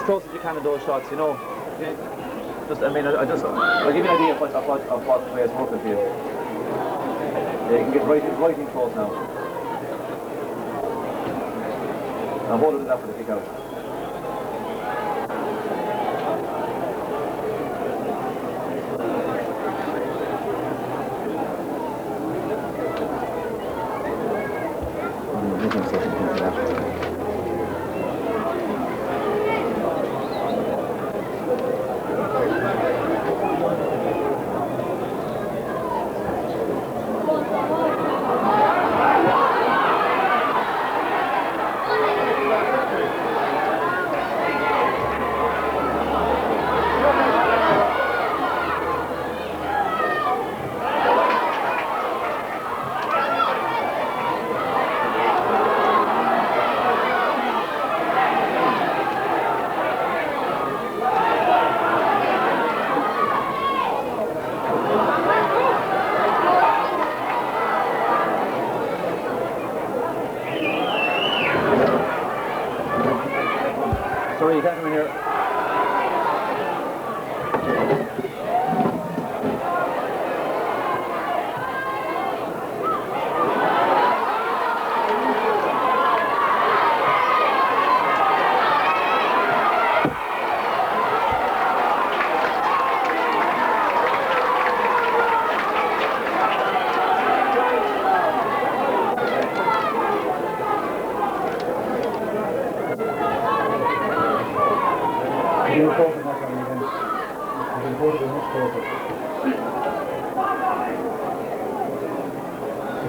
as close as you can in those shots, you know. Just, I mean, I'll give you an idea of what the way it's working for you. Yeah, you can get right in close now. Now hold it up for the kick out. Sorry, you can't come in here.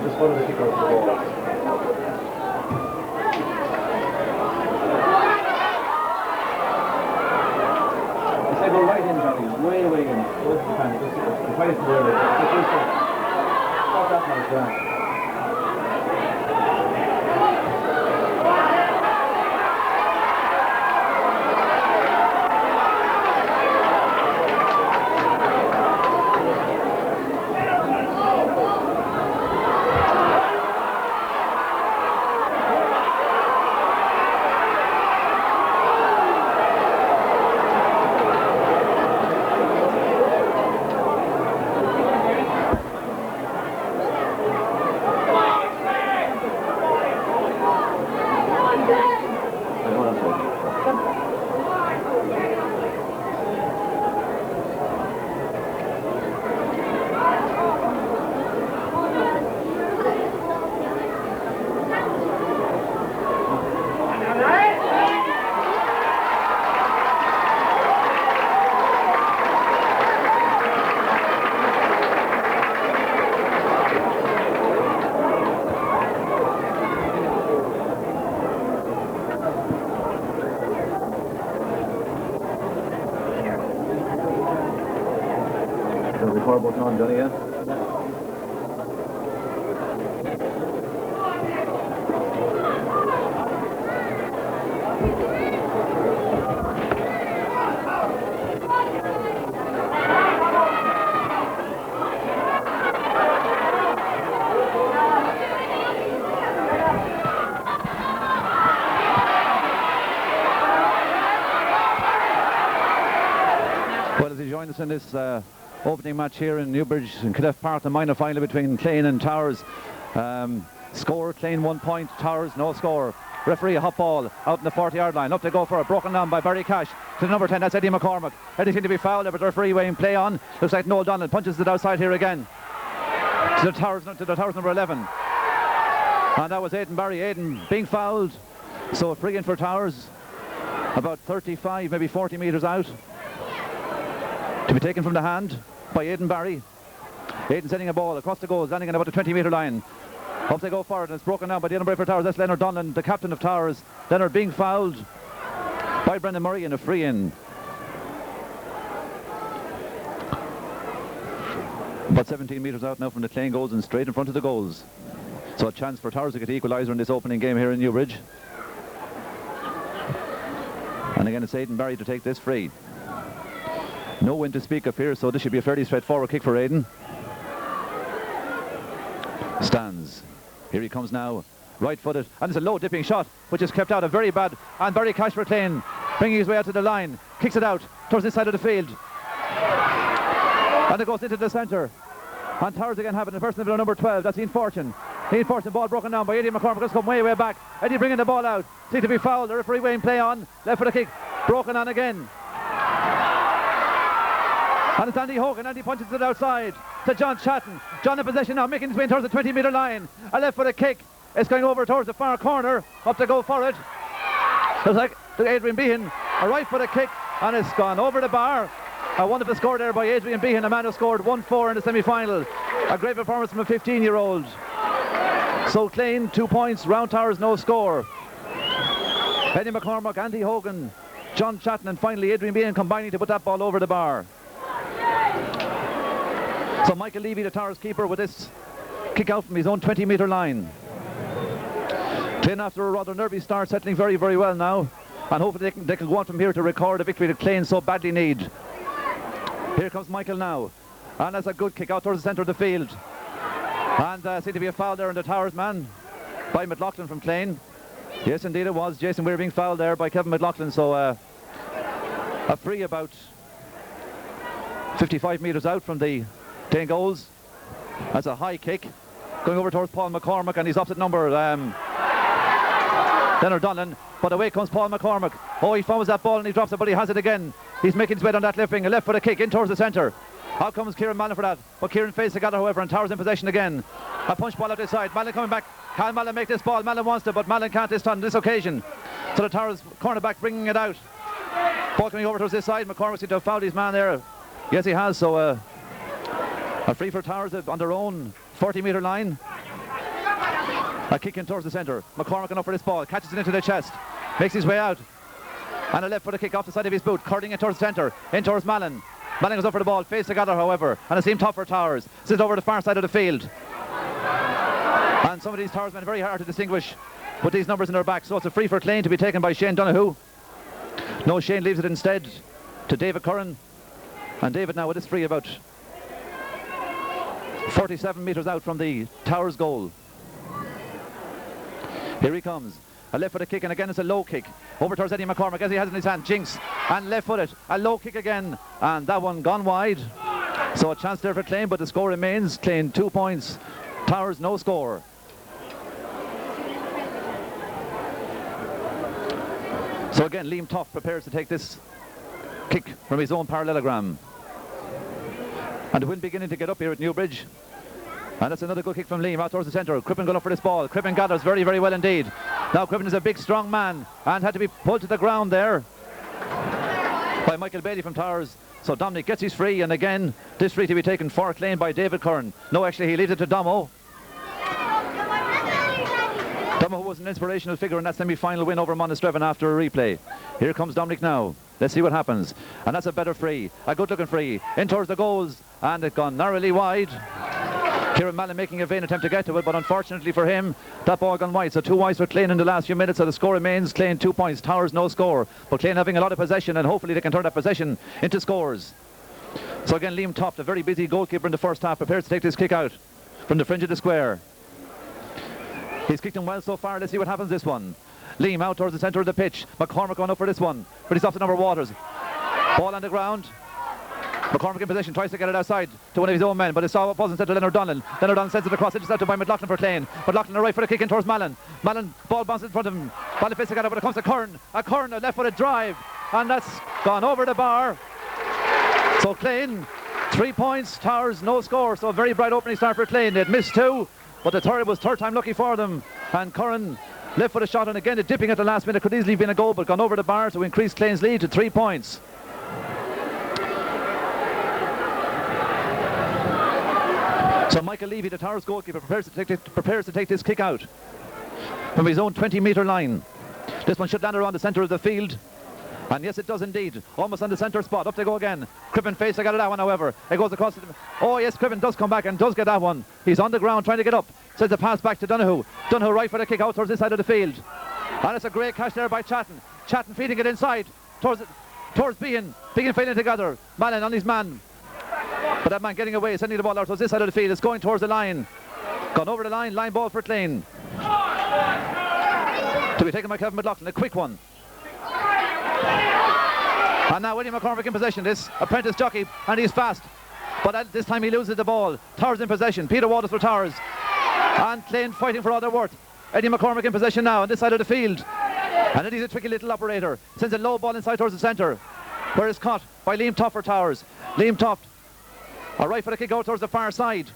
Just follow the kick out of the ball. Say go right in, Johnny. Way in. Go to the pan. Just the place where it is. Stop that now, Grant. Record button on, Johnny, yeah? Well, as he joined us in this opening match here in Newbridge in Kildare Park, the minor final between Clane and Towers. Score, Clane 1 point, Towers no score. Referee a hot ball out in the 40-yard line. Up they go for it, broken down by Barry Cash to the number 10, that's Eddie McCormick. Eddie seemed to be fouled, but the referee weighing play on. Looks like Noel Donald punches it outside here again. To the Towers number 11. And that was Aidan Barry. Aidan being fouled. So a free in for Towers. About 35, maybe 40 metres out. To be taken from the hand by Aidan Barry. Aidan sending a ball across the goals, landing on about the 20-metre line. Up they go forward, and it's broken down by the number 8 for Towers. That's Leonard Donlan, the captain of Towers. Leonard being fouled by Brendan Murray in a free in. About 17 metres out now from the Clane goals and straight in front of the goals. So a chance for Towers to get the equaliser in this opening game here in Newbridge. And again it's Aidan Barry to take this free. No wind to speak of here, so this should be a fairly straightforward kick for Aidan. Stands. Here he comes now, right-footed, and it's a low dipping shot, which is kept out, a very bad, and Barry Cash for Clane. bringing his way out to the line, kicks it out towards this side of the field. And it goes into the centre. And Towers again have it in the person of number 12, that's Ian Fortune. Ian Fortune, ball broken down by Eddie McCormick, has come way back. Eddie bringing the ball out, seems to be fouled, the referee weighing play on, left for the kick, broken on again. And it's Andy Hogan. Andy punches it outside to John Chatton. John in possession now, making his way towards the 20-metre line. A left foot kick. It's going over towards the far corner. Up to go for it. Looks like to Adrian Behan. A right foot kick, and it's gone over the bar. A wonderful score there by Adrian Behan, a man who scored 1-4 in the semi-final. A great performance from a 15-year-old. So Clane, 2 points. Round Towers, no score. Eddie McCormick, Andy Hogan, John Chatton, and finally Adrian Behan combining to put that ball over the bar. So Michael Levy, the Towers keeper, with this kick out from his own 20-metre line. Clane, after a rather nervy start, settling very well now, and hopefully they can go on from here to record a victory that Clane so badly need. Here comes Michael now, and that's a good kick out towards the centre of the field. And seemed to be a foul there on the Towers man by McLaughlin from Clane. Yes, indeed it was. Jason Weir being fouled there by Kevin McLaughlin, so a free about 55 metres out from the 10 goals. That's a high kick going over towards Paul McCormick, and he's opposite number Leonard Donlan, but away comes Paul McCormick. Oh, he fumbles that ball and he drops it, but he has it again. He's making his way on that left wing, a left foot kick in towards the centre. Out comes Kieran Mallon for that, but Kieran fails together, however, and Towers in possession again. A punch ball out this side. Mallon coming back. Can Mallon make this ball? Mallon wants to, but Mallon can't this time, this occasion. So the Towers cornerback bringing it out. Ball coming over towards this side. McCormick seems to have fouled his man there. Yes, he has. So a free for Towers on their own 40-metre line. A kick in towards the centre. McCormick up for this ball, catches it into the chest, makes his way out, and a left foot kick off the side of his boot, curling it towards the centre, in towards Mallon. Mallon goes up for the ball, face together, however, and it seemed tough for Towers. Sits over the far side of the field, and some of these Towers men very hard to distinguish with these numbers in their back. So it's a free for Clane to be taken by Shane Donoghue. No, Shane leaves it instead to David Curran, and David now with this free about 47 metres out from the Towers goal. Here he comes. A left foot kick, and again it's a low kick over towards Eddie McCormick as he has it in his hand. Jinks, and left footed, a low kick again, and that one gone wide. So a chance there for Clane, but the score remains Clane 2 points, Towers no score. So again Liam Tough prepares to take this kick from his own parallelogram, and the wind beginning to get up here at Newbridge. And that's another good kick from Liam out towards the centre. Crippen going up for this ball. Crippen gathers very well indeed. Now Crippen is a big strong man and had to be pulled to the ground there by Michael Bailey from Towers. So Dominic gets his free, and again this free to be taken for Clane by David Curran. No, actually he leaves it to Domo. Domo was an inspirational figure in that semi-final win over Monasterevin after a replay. Here comes Dominic now. Let's see what happens. And that's a better free, a good looking free in towards the goals, and it gone narrowly wide. Kieran Mallon making a vain attempt to get to it, but unfortunately for him, that ball gone wide. So 2 wides for Clane in the last few minutes. So the score remains Clane 2 points, Towers no score. But Clane having a lot of possession, and hopefully they can turn that possession into scores. So again, Liam Toft, a very busy goalkeeper in the first half, prepares to take this kick out from the fringe of the square. He's kicked him well so far. Let's see what happens this one. Liam out towards the centre of the pitch. McCormick going up for this one, but he's off the number Waters. Ball on the ground. McCormick in position, tries to get it outside to one of his own men, but it wasn't set to Leonard Donlan. Leonard Donlan sends it across, intercepted by McLaughlin for Clane. McLaughlin a right foot kick in towards Mallon. Mallon, ball bounces in front of him. Ball fits together, but it comes to Curran. A Curran, a left footed drive, and that's gone over the bar. So Clane, 3 points, Towers no score. So a very bright opening start for Clane. They'd missed 2, but the third was third time lucky for them. And Curran, left footed shot, and again it dipping at the last minute, could easily have been a goal, but gone over the bar to increase Clane's lead to 3 points. So Michael Levy, the Towers goalkeeper, prepares to take this kick out from his own 20-metre line. This one should land around the centre of the field, and yes it does indeed, almost on the centre spot. Up they go again. Crippen face, I got that one, however. It goes across. Oh yes, Crippen does come back and does get that one. He's on the ground trying to get up. Sends the pass back to Donoghue. Donoghue right for the kick out towards this side of the field, and it's a great catch there by Chatton. Chatton feeding it inside towards Behan. Behan failing together. Mallon on his man, but that man getting away, sending the ball out towards this side of the field. It's going towards the line. Gone over the line ball for Clane. To be taken by Kevin McLaughlin, a quick one. And now William McCormick in possession, this apprentice jockey, and he's fast. But this time he loses the ball. Towers in possession. Peter Waters for Towers. And Clane fighting for all their worth. Eddie McCormick in possession now on this side of the field. And Eddie's a tricky little operator. Sends a low ball inside towards the centre, where it's caught by Liam Toft for Towers. Liam Toft, a right for the kick out towards the far side,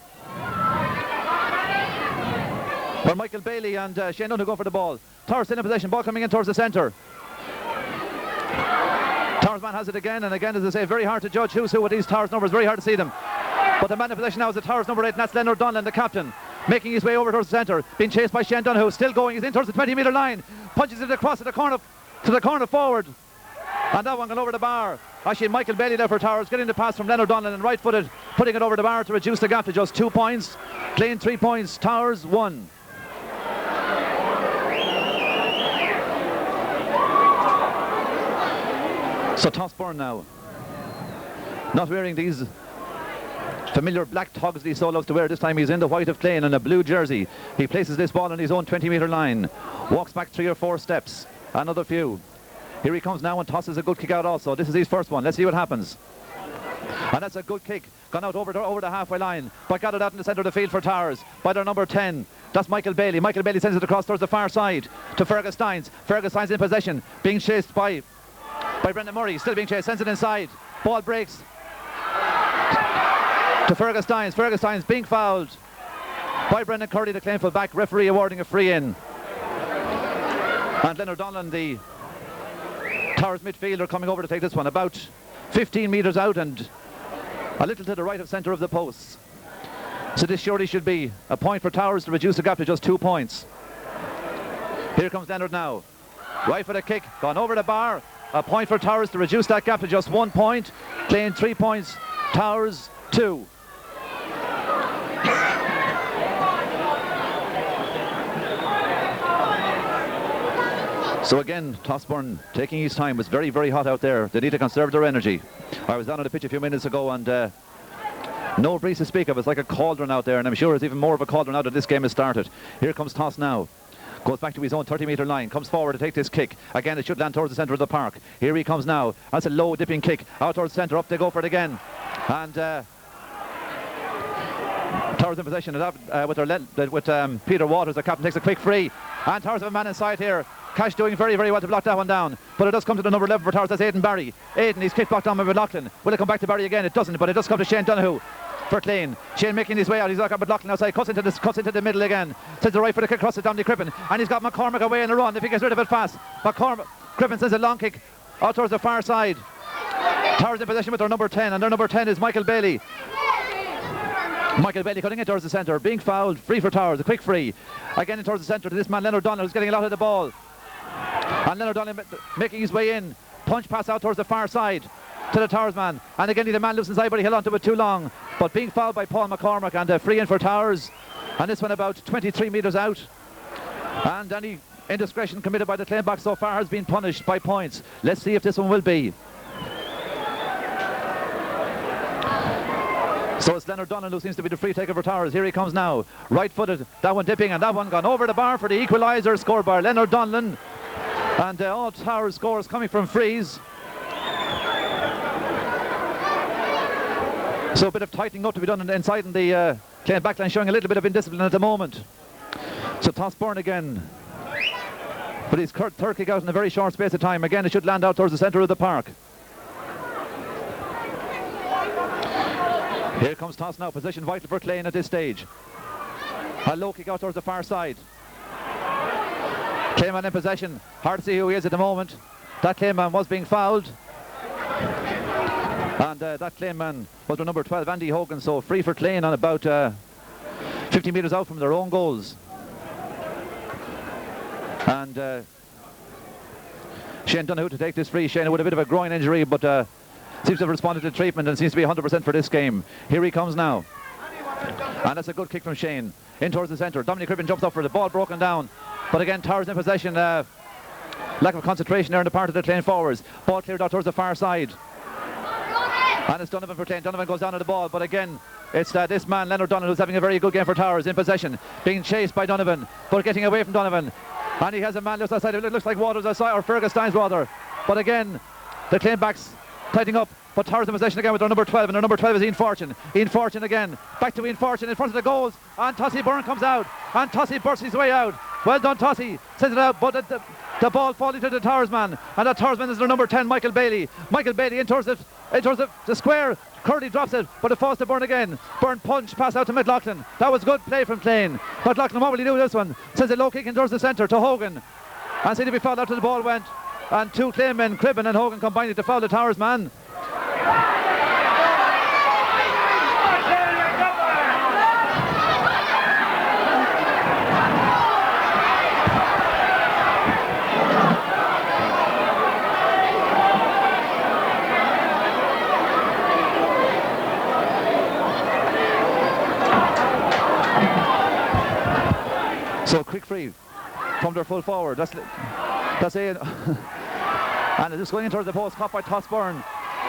where Michael Bailey and Shane Dunn go for the ball. Towers still in possession, ball coming in towards the centre. Towers man has it again, and again, as I say, very hard to judge who's who with these Towers numbers, very hard to see them. But the man in possession now is the Towers number 8, and that's Leonard Donlan, the captain, making his way over towards the centre, being chased by Shane Dunn, still going. He's in towards the 20-metre line, punches it across to the corner forward, and that one gone over the bar. Actually, Michael Bailey there for Towers, getting the pass from Leonard Donlan, and right-footed, putting it over the bar to reduce the gap to just 2 points. Clane 3 points, Towers 1. So Tossburn now, not wearing these familiar black togs that he so loves to wear. This time he's in the white of Clane and a blue jersey. He places this ball on his own 20-metre line, walks back 3 or 4 steps, another few. Here he comes now and tosses a good kick out also. This is his first one. Let's see what happens. And that's a good kick, gone out over the halfway line, but got it out in the centre of the field for Towers by their number 10. That's Michael Bailey. Michael Bailey sends it across towards the far side to Fergus Steins. Fergus Steins in possession, being chased by Brendan Murray, still being chased, sends it inside. Ball breaks to Fergus Steins. Fergus Steins being fouled by Brendan Curry, the Clane full back. Referee awarding a free in. And Leonard Donlan, the Towers midfielder, coming over to take this one, about 15 metres out and a little to the right of centre of the posts. So this surely should be a point for Towers to reduce the gap to just 2 points. Here comes Leonard now. Right for the kick, gone over the bar. A point for Towers to reduce that gap to just 1 point. Clane 3 points, Towers 2. So again, Tossburn taking his time. It's very, very hot out there. They need to conserve their energy. I was down on the pitch a few minutes ago and no breeze to speak of. It's like a cauldron out there, and I'm sure it's even more of a cauldron now that this game has started. Here comes Toss now. Goes back to his own 30-metre line, comes forward to take this kick. Again, it should land towards the centre of the park. Here he comes now. That's a low dipping kick out towards the centre. Up they go for it again. And Towers in possession of that with Peter Waters. The captain takes a quick free. And Towers have a man inside here. Cash doing very, very well to block that one down. But it does come to the number 11 for Towers. That's Aidan Barry. Aidan, he's kicked blocked down by McLaughlin. Will it come back to Barry again? It doesn't, but it does come to Shane Donoghue for Clane. Shane making his way out. He's got McLaughlin outside, cuts into the middle again. Sends the right foot kick across to Dominic Crippen, and he's got McCormick away in the run if he gets rid of it fast. Crippen sends a long kick out towards the far side. Towers in possession with their number 10, and their number 10 is Michael Bailey. Michael Bailey cutting it towards the centre, being fouled, free for Towers, a quick free. Again in towards the centre to this man Leonard Donlan, who's getting a lot of the ball. And Leonard Donlan making his way in, punch pass out towards the far side to the Towers man, and again the man loose inside, but he held on to it too long, but being fouled by Paul McCormick, and a free in for Towers, and this one about 23 metres out, and any indiscretion committed by the Clane back so far has been punished by points. Let's see if this one will be. So it's Leonard Donlan who seems to be the free taker for Towers. Here he comes now, right footed, that one dipping, and that one gone over the bar for the equaliser, scored by Leonard Donlan, and all Towers scores coming from frees. So a bit of tightening up to be done inside in the Clane backline, showing a little bit of indiscipline at the moment. So Tossburn again, but his third kick out in a very short space of time. Again, it should land out towards the centre of the park. Here comes Toss now, position vital for Clane at this stage. A low kick out towards the far side. Clane man in possession, hard to see who he is at the moment. That Clane man was being fouled. And that Clane man was the number 12, Andy Hogan, so free for Clane on about 50 metres out from their own goals. And Shane Donoghue to take this free. Shane with a bit of a groin injury, but seems to have responded to treatment and seems to be 100% for this game. Here he comes now. And that's a good kick from Shane. In towards the centre. Dominic Crippen jumps up for the ball, broken down. But again, Towers in possession. Lack of concentration there on the part of the Clane forwards. Ball cleared out towards the far side. And it's Donovan for Clane. Donovan goes down on the ball, but again, it's this man, Leonard Donlan, who's having a very good game for Towers, in possession, being chased by Donovan, but getting away from Donovan. And he has a man just outside, it looks like Waters outside, or Fergus Steins rather. But again, The Clane backs tightening up, but Towers in possession again with their number 12, and their number 12 is Ian Fortune. Ian Fortune again, back to Ian Fortune in front of the goals, and Tossie Byrne comes out, and Tossie bursts his way out. Well done, Tossie, sends it out, but the ball falling to the Towers man, and that Towers man is their number 10, Michael Bailey. Michael Bailey in towards the square. Curdy drops it, but it falls to Byrne again. Byrne punch, pass out to McLaughlin. That was good play from Clane. McLaughlin, what will he do with this one? Sends a low kick in towards the centre to Hogan. And seemed to be fouled after the ball went. And two Clane men, Cribben and Hogan, combined to foul the Towers man. So quick free from their full forward. That's it. And it is going in towards the post, caught by Toss Byrne.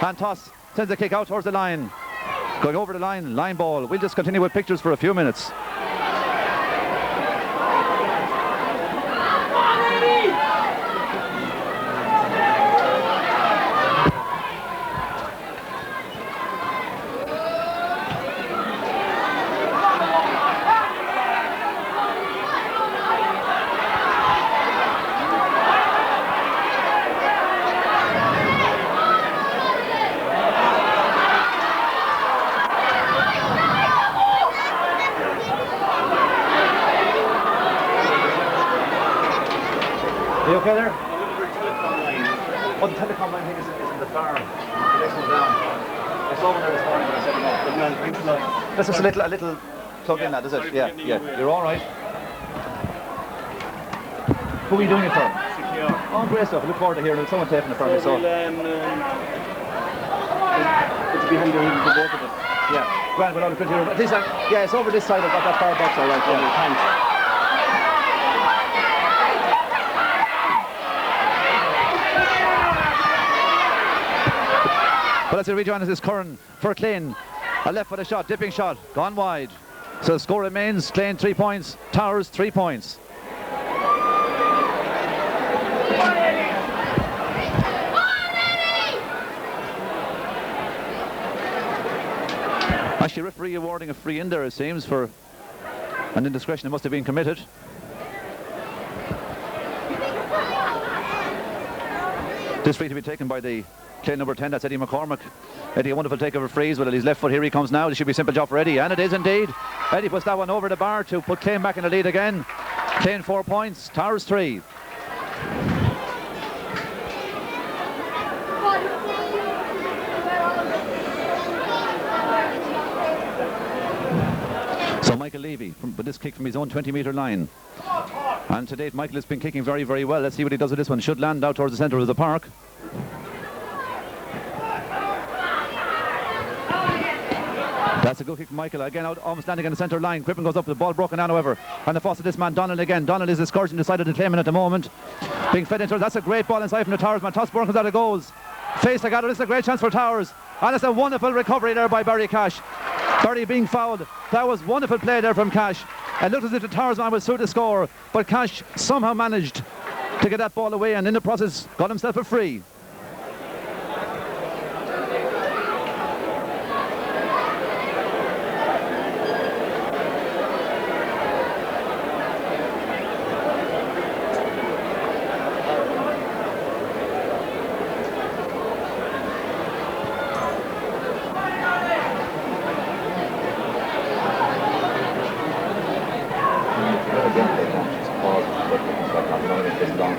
And Toss sends a kick out towards the line. Going over the line ball. We'll just continue with pictures for a few minutes. Are you okay there? Oh, the telecom line thing is in the farm. The next one down. I saw one there this morning when I set it up. That's just a little plug in that, is it? Yeah. You're all right. Who are you doing it for? CPR. Oh, great stuff. I look forward to hearing someone taping it for me. So it's behind the both of us. Yeah. Grand, we'll all here. At least, yeah, it's over this side of that far box, all right. Yeah. Thanks. But as he rejoins this Curran for Clane, a left-footed shot, dipping shot, gone wide. So the score remains Clane 3 points, Towers 3 points. Actually, referee awarding a free in there, it seems, for an indiscretion that must have been committed. This free to be taken by the Clane number 10, that's Eddie McCormick. Eddie, a wonderful take over freeze with his left foot. Here he comes now. This should be a simple job for Eddie, and it is indeed. Eddie puts that one over the bar to put Clane back in the lead again. Clane 4 points, Towers 3. So Michael Levy with this kick from his own 20-metre line. And to date, Michael has been kicking very, very well. Let's see what he does with this one. Should land out towards the centre of the park. That's a good kick from Michael. Again, out almost landing in the centre line. Crippen goes up, the ball broken down, however. And the fuss of this man, Donald again. Donald is discouraging the side of the Claimant at the moment. Being fed into it. That's a great ball inside from the Towers man. Toss Byrne comes out of goals. Face the gather. This is a great chance for Towers. And it's a wonderful recovery there by Barry Cash. Barry being fouled. That was wonderful play there from Cash. It looked as if the Towers man was through to score. But Cash somehow managed to get that ball away, and in the process got himself a free.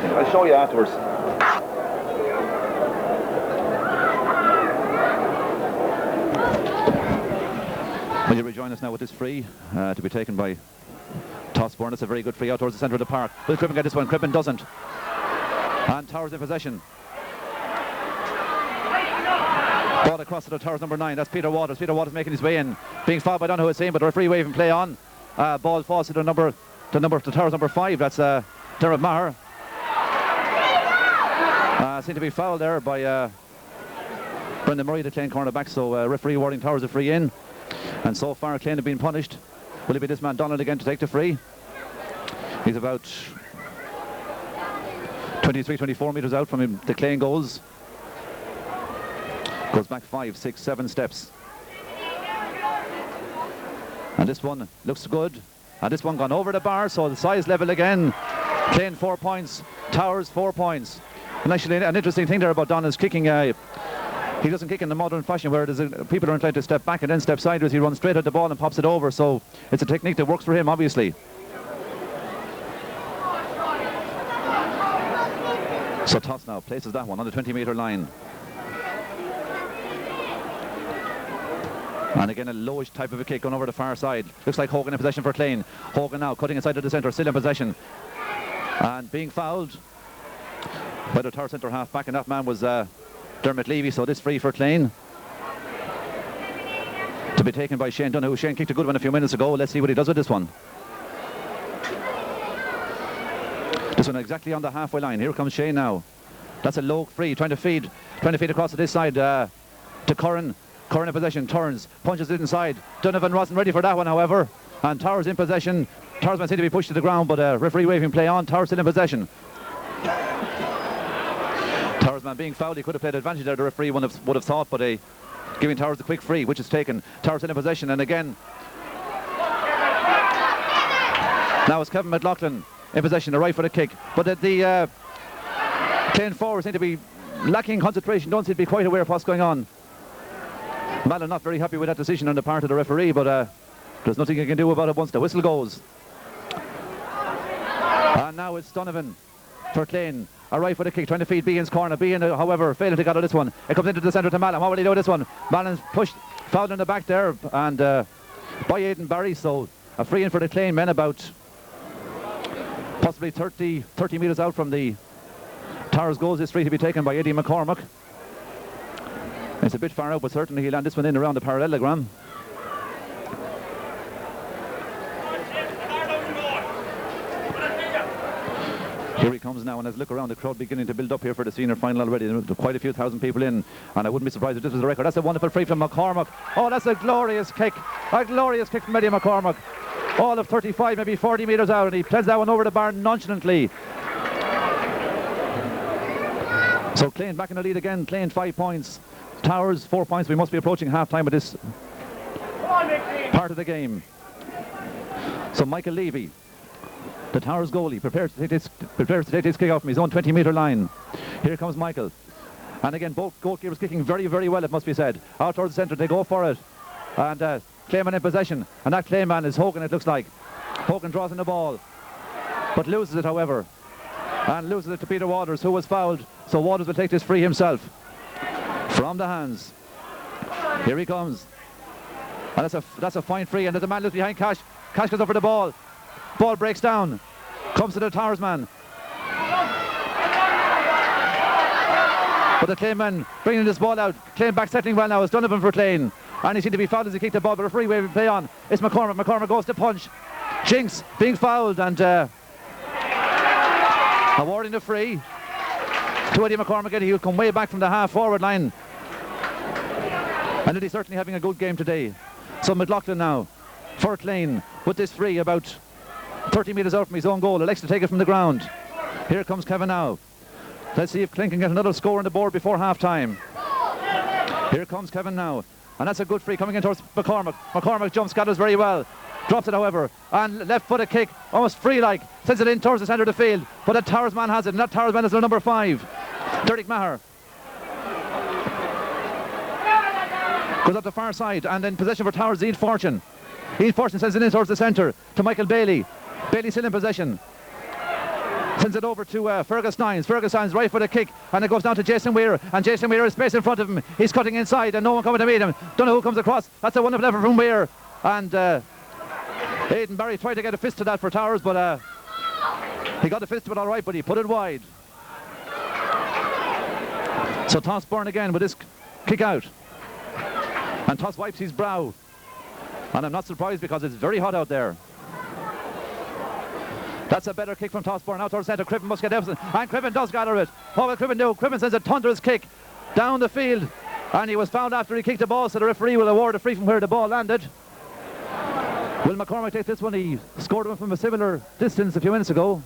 I'll show you afterwards. Will you rejoin us now with this free to be taken by Toss Byrne? That's a very good free out towards the centre of the park. Will Crippen get this one? Crippen doesn't. And Towers in possession. Ball across to the Towers number 9. That's Peter Waters. Peter Waters making his way in. Being fouled by Donoghue, it seems, but a free wave and play on. Ball falls to the Towers number 5. That's Dermot Maher. Seemed to be fouled there by Brendan Murray, the Clane cornerback. So referee awarding Towers a free in. And so far Clane have been punished. Will it be this man Donald again to take the free? He's about 23, 24 metres out from him, the Clane goals. Goes back 5, 6, 7 steps. And this one looks good. And this one gone over the bar, so the size level again. Clane 4 points, Towers 4 points. And actually an interesting thing there about Don is kicking. He doesn't kick in the modern fashion where people are inclined to step back and then step sideways. He runs straight at the ball and pops it over. So it's a technique that works for him, obviously. So toss now, places that one on the 20-metre line. And again, a lowish type of a kick going over the far side. Looks like Hogan in possession for Clane. Hogan now cutting inside of the centre, still in possession. And being fouled by the third centre half back, and that man was Dermot Levy, so this free for Clane. To be taken by Shane Donoghue. Shane kicked a good one a few minutes ago. Let's see what he does with this one. This one exactly on the halfway line. Here comes Shane now. That's a low free, trying to feed across to this side to Curran. Curran in possession, turns, punches it inside. Donovan wasn't ready for that one, however. And Towers in possession. Towers might seem to be pushed to the ground, but referee waving play on. Towers still in possession. Towers man being fouled, he could have played advantage there, the referee would have thought, but giving Towers the quick free, which is taken. Towers still in possession, and again. Now it's Kevin McLaughlin in possession, a right for the kick. But the Clane forwards seem to be lacking concentration, don't seem to be quite aware of what's going on. Malin not very happy with that decision on the part of the referee, but there's nothing he can do about it once the whistle goes. And now it's Donovan for Clane. A right for the kick, trying to feed Behan's corner. Behan, however, failing to get on this one. It comes into the centre to Malin. What will he do with this one? Malin's pushed, fouled in the back there, and by Aidan Barry, so a free in for the Clane men about possibly 30 metres out from the Towers goals. This free to be taken by Eddie McCormack. It's a bit far out, but certainly he'll land this one in around the parallelogram. Here he comes now, and as I look around, the crowd beginning to build up here for the senior final already. There are quite a few thousand people in, and I wouldn't be surprised if this was the record. That's a wonderful free from McCormack. Oh, that's a glorious kick from Eddie McCormack. All of 35, maybe 40 metres out, and he plays that one over the bar nonchalantly. So Clane back in the lead again. Clane 5 points. Towers 4 points. We must be approaching half-time of this part of the game. So Michael Levy, the Towers goalie, prepares to take this kick off from his own 20-metre line. Here comes Michael. And again, both goalkeepers kicking very, very well, it must be said. Out towards the centre, they go for it. And Clayman in possession. And that Clayman is Hogan, it looks like. Hogan draws in the ball, but loses it, however. And loses it to Peter Waters, who was fouled. So Waters will take this free himself. From the hands. Here he comes. And that's a fine free, and there's a man loose behind Cash. Cash goes over the ball. Ball breaks down. Comes to the Towers man. But the Clane man bringing this ball out. Clane back settling well now. It's Donovan for Clane. And he seemed to be fouled as he kicked the ball, but a free wave play on. It's McCormack. McCormack goes to punch. Jinx being fouled and awarding the free to Eddie McCormack. And he'll come way back from the half forward line. And he's certainly having a good game today. So McLaughlin now for Clane with this free about 30 metres out from his own goal. Elects to take it from the ground. Here comes Kevin now. Let's see if Clane can get another score on the board before half time. Here comes Kevin now. And that's a good free coming in towards McCormack. McCormack jumps, scatters very well. Drops it, however. And left footed kick, almost free-like. Sends it in towards the centre of the field. But that Towers man has it. And that Towers man is the number 5. Derek Maher. Goes up the far side. And in possession for Towers, Ian Fortune. Ian Fortune sends it in towards the centre to Michael Bailey. Bailey still in possession. Sends it over to Fergus Nines. Fergus Nines right for the kick, and it goes down to Jason Weir, and Jason Weir is space in front of him. He's cutting inside and no one coming to meet him. Don't know who comes across. That's a wonderful effort from Weir, and Aidan Barry tried to get a fist to that for Towers, but he got a fist to it all right, but he put it wide. So Toss Byrne again with this kick out, and Toss wipes his brow, and I'm not surprised because it's very hot out there. That's a better kick from Toss Byrne out towards centre. Crippen must get Everson, and Crippen does gather it. What will Crippen do? Crippen sends a thunderous kick down the field, and he was found after he kicked the ball, so the referee will award a free from where the ball landed. Will McCormack take this one? He scored one from a similar distance a few minutes ago.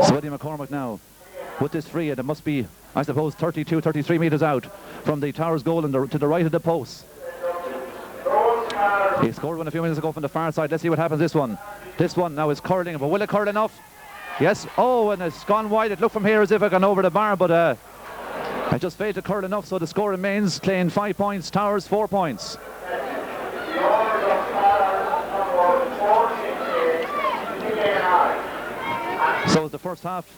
So Eddie McCormick now with this free, and it must be, I suppose, 32, 33 metres out from the Towers goal and to the right of the post. He scored one a few minutes ago from the far side. Let's see what happens this one. This one now is curling, but will it curl enough? Yes. Oh, and it's gone wide. It looked from here as if it gone over the bar, but I just failed to curl enough, so the score remains Clane 5 points, Towers 4 points. So as the first half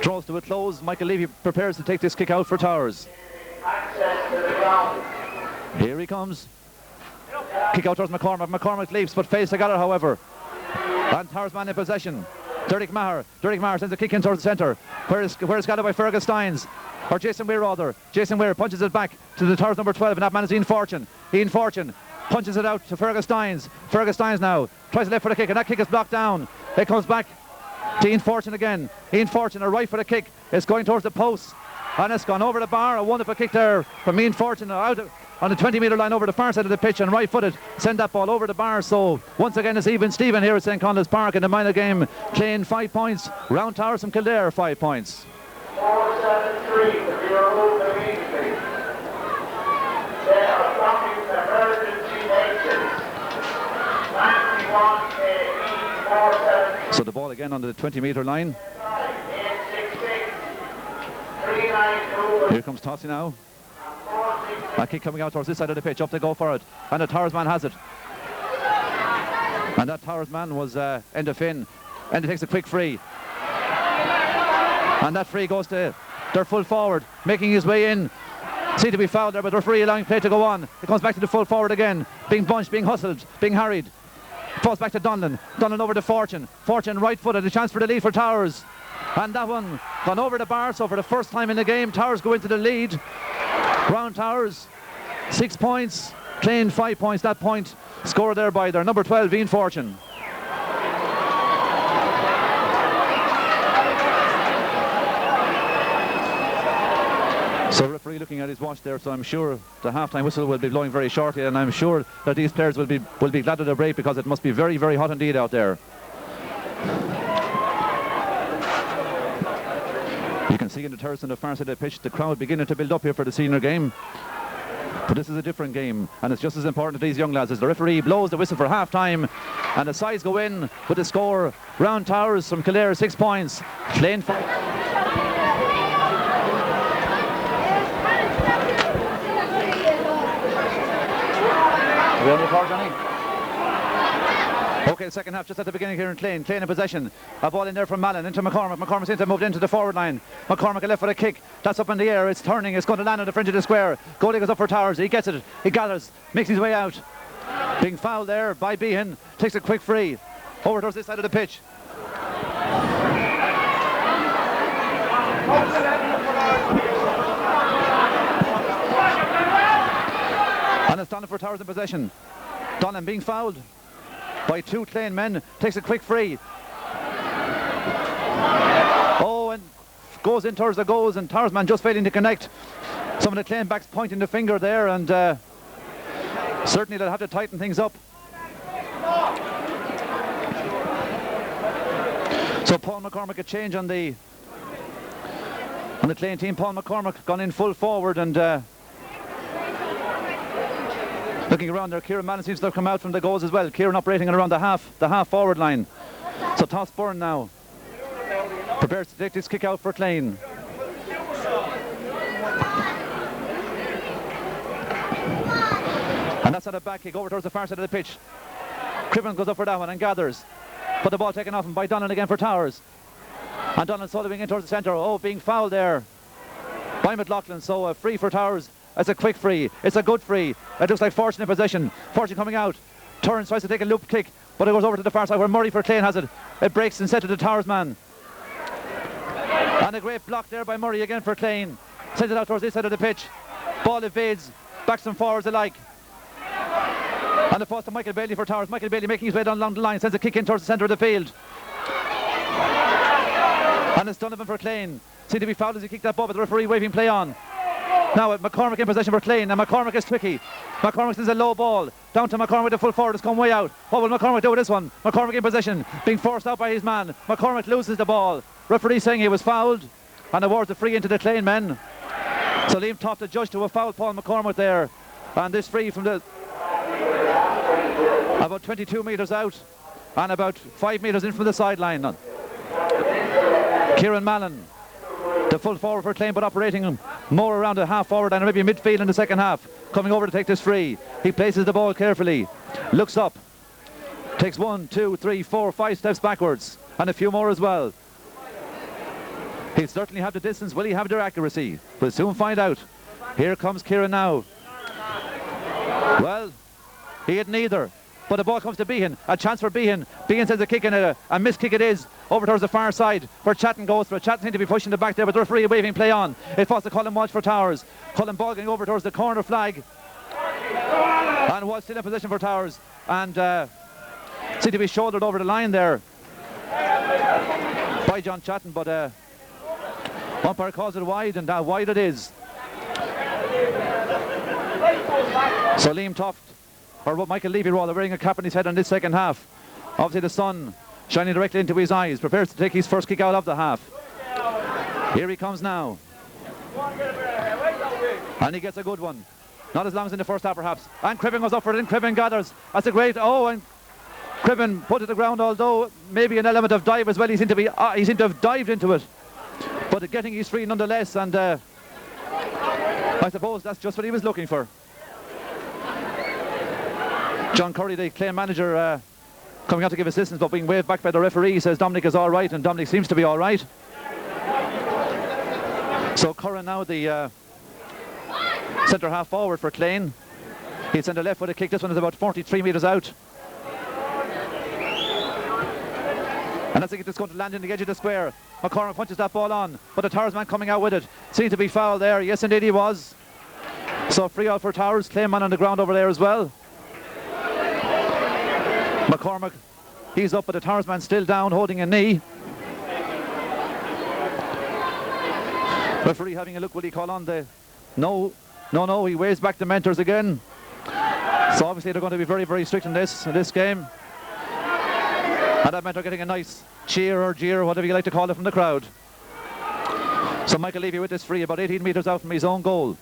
draws to a close, Michael Levy prepares to take this kick out for Towers. Here he comes. Kick out towards McCormick. McCormick leaps, but fails to gather, however. And Towers man in possession. Derek Maher sends a kick in towards the centre. Where is gathered by Fergus Steins, or Jason Weir rather. Jason Weir punches it back to the Towers number 12, and that man is Ian Fortune. Ian Fortune punches it out to Fergus Steins. Fergus Steins now tries to left for the kick, and that kick is blocked down. It comes back to Ian Fortune again. Ian Fortune, a right for the kick. It's going towards the post, and it's gone over the bar. A wonderful kick there from Ian Fortune out on the 20-metre line over the far side of the pitch, and right-footed send that ball over the bar. So once again it's even Stephen here at St. Conleth's Park in the minor game. Clane 5 points, Round Towers from Kildare 5 points. 4-7-3 to be removed immediately. They are stopping the emergency exit. 91-4-7. So the ball again on the 20-metre line. 8-6-6. Here comes Tossie now. A kick coming out towards this side of the pitch, up to go for it, and the Towers man has it. And that Towers man was Enda Finn. Enda takes a quick free, and that free goes to their full forward, making his way in. Seemed to be fouled there, but referee allowing play to go on. It comes back to the full forward again, being bunched, being hustled, being harried. Falls back to Donlan. Donlan over to Fortune. Fortune right-footed, a chance for the lead for Towers. And that one gone over the bar, so for the first time in the game, Towers go into the lead. Round Towers 6 points, Clane 5 points. That point scored there by their number 12, Ian Fortune. So referee looking at his watch there, so I'm sure the half-time whistle will be blowing very shortly, and I'm sure that these players will be glad of the break, because it must be very, very hot indeed out there. You can see in the terrace on the far side of the pitch the crowd beginning to build up here for the senior game. But this is a different game, and it's just as important to these young lads as the referee blows the whistle for half-time, and the sides go in with the score. Round Towers from Kildare 6 points, Clane 5. Are we on the record, Johnny? Okay, the second half just at the beginning here in Clane. Clane in possession. A ball in there from Mallon into McCormick. McCormick seems to have moved into the forward line. McCormick left for a kick. That's up in the air. It's turning. It's going to land on the fringe of the square. Goalie goes up for Towers. He gets it. He gathers. Makes his way out. Being fouled there by Behan. Takes a quick free. Over towards this side of the pitch. And it's Donnan for Towers in possession. Donnan being fouled by 2 Clane men, takes a quick free. Oh, and goes in towards the goals, and Towers man just failing to connect. Some of the Clane backs pointing the finger there, and certainly they'll have to tighten things up. So Paul McCormick, a change on the Clane team. Paul McCormick gone in full forward, and looking around there, Kieran Mallon seems to have come out from the goals as well. Kieran operating around the half forward line. So Toss Byrne now prepares to take this kick out for Clane. And that's at a back kick over towards the far side of the pitch. Cribbin goes up for that one and gathers. But the ball taken off him by Donnan again for Towers. And Donnan soloing in towards the centre. Oh, being fouled there by McLaughlin. So a free for Towers. It's a quick free. It's a good free. It looks like Fortune in possession. Fortune coming out. Turns, tries to take a loop kick, but it goes over to the far side where Murray for Clane has it. It breaks instead to the Towers man. And a great block there by Murray again for Clane. Sends it out towards this side of the pitch. Ball evades. Backs and forwards alike. And the pass to Michael Bailey for Towers. Michael Bailey making his way down along the line. Sends a kick in towards the centre of the field. And it's Donovan for Clane. Seemed to be fouled as he kicked that ball, but the referee waving play on. Now McCormick in possession for Clane, and McCormick is tricky. McCormick is a low ball. Down to McCormick, the full forward has come way out. What will McCormick do with this one? McCormick in possession, being forced out by his man. McCormick loses the ball. Referee saying he was fouled, and awards the free into the Clane men. So Liam Toft, the judge, to a foul Paul McCormick there. And this free from the about 22 metres out and about 5 metres in from the sideline. Kieran Mallon, the full forward for Clane, but operating more around a half forward and maybe midfield in the second half, coming over to take this free. He places the ball carefully, looks up, takes 1, 2, 3, 4, 5 steps backwards, and a few more as well. He'll certainly have the distance. Will he have their accuracy? We'll soon find out. Here comes Kieran now. Well, he had neither, but the ball comes to Behan. A chance for Behan. Behan sends a kick in it, a missed kick it is, over towards the far side, where Chatton goes for it. Chatton seems to be pushing the back there, but the referee waving play on. It falls to Colin Walsh for Towers. Colin Ball going over towards the corner flag, and was still in position for Towers, and seemed to be shouldered over the line there by John Chatton, but umpire calls it wide, and wide it is. So Liam Toft, or what Michael Levy rather, wearing a cap on his head in this second half. Obviously the sun shining directly into his eyes, prepares to take his first kick out of the half. Here he comes now, and he gets a good one. Not as long as in the first half perhaps. And Cribben goes up for it, and Cribben gathers. That's a great, and Cribben put it to the ground, although maybe an element of dive as well. He seemed to have dived into it, but getting his free nonetheless, and I suppose that's just what he was looking for. John Curry, the Clane manager, coming out to give assistance, but being waved back by the referee. He says Dominic is all right, and Dominic seems to be all right. So Curran now, the centre half forward for Clane. He'll send a left footed kick. This one is about 43 metres out. And that's it's going to land in the edge of the square. McCormick punches that ball on, but the Towers man coming out with it seemed to be fouled there. Yes, indeed he was. So free out for Towers. Clane man on the ground over there as well. McCormick, he's up, but the Towers man still down, holding a knee. Referee having a look. Will he call on the... No, he waves back the mentors again. So obviously they're going to be very, very strict in this game. And that mentor getting a nice cheer or jeer, whatever you like to call it, from the crowd. So Michael Levy with this free, about 18 metres out from his own goal.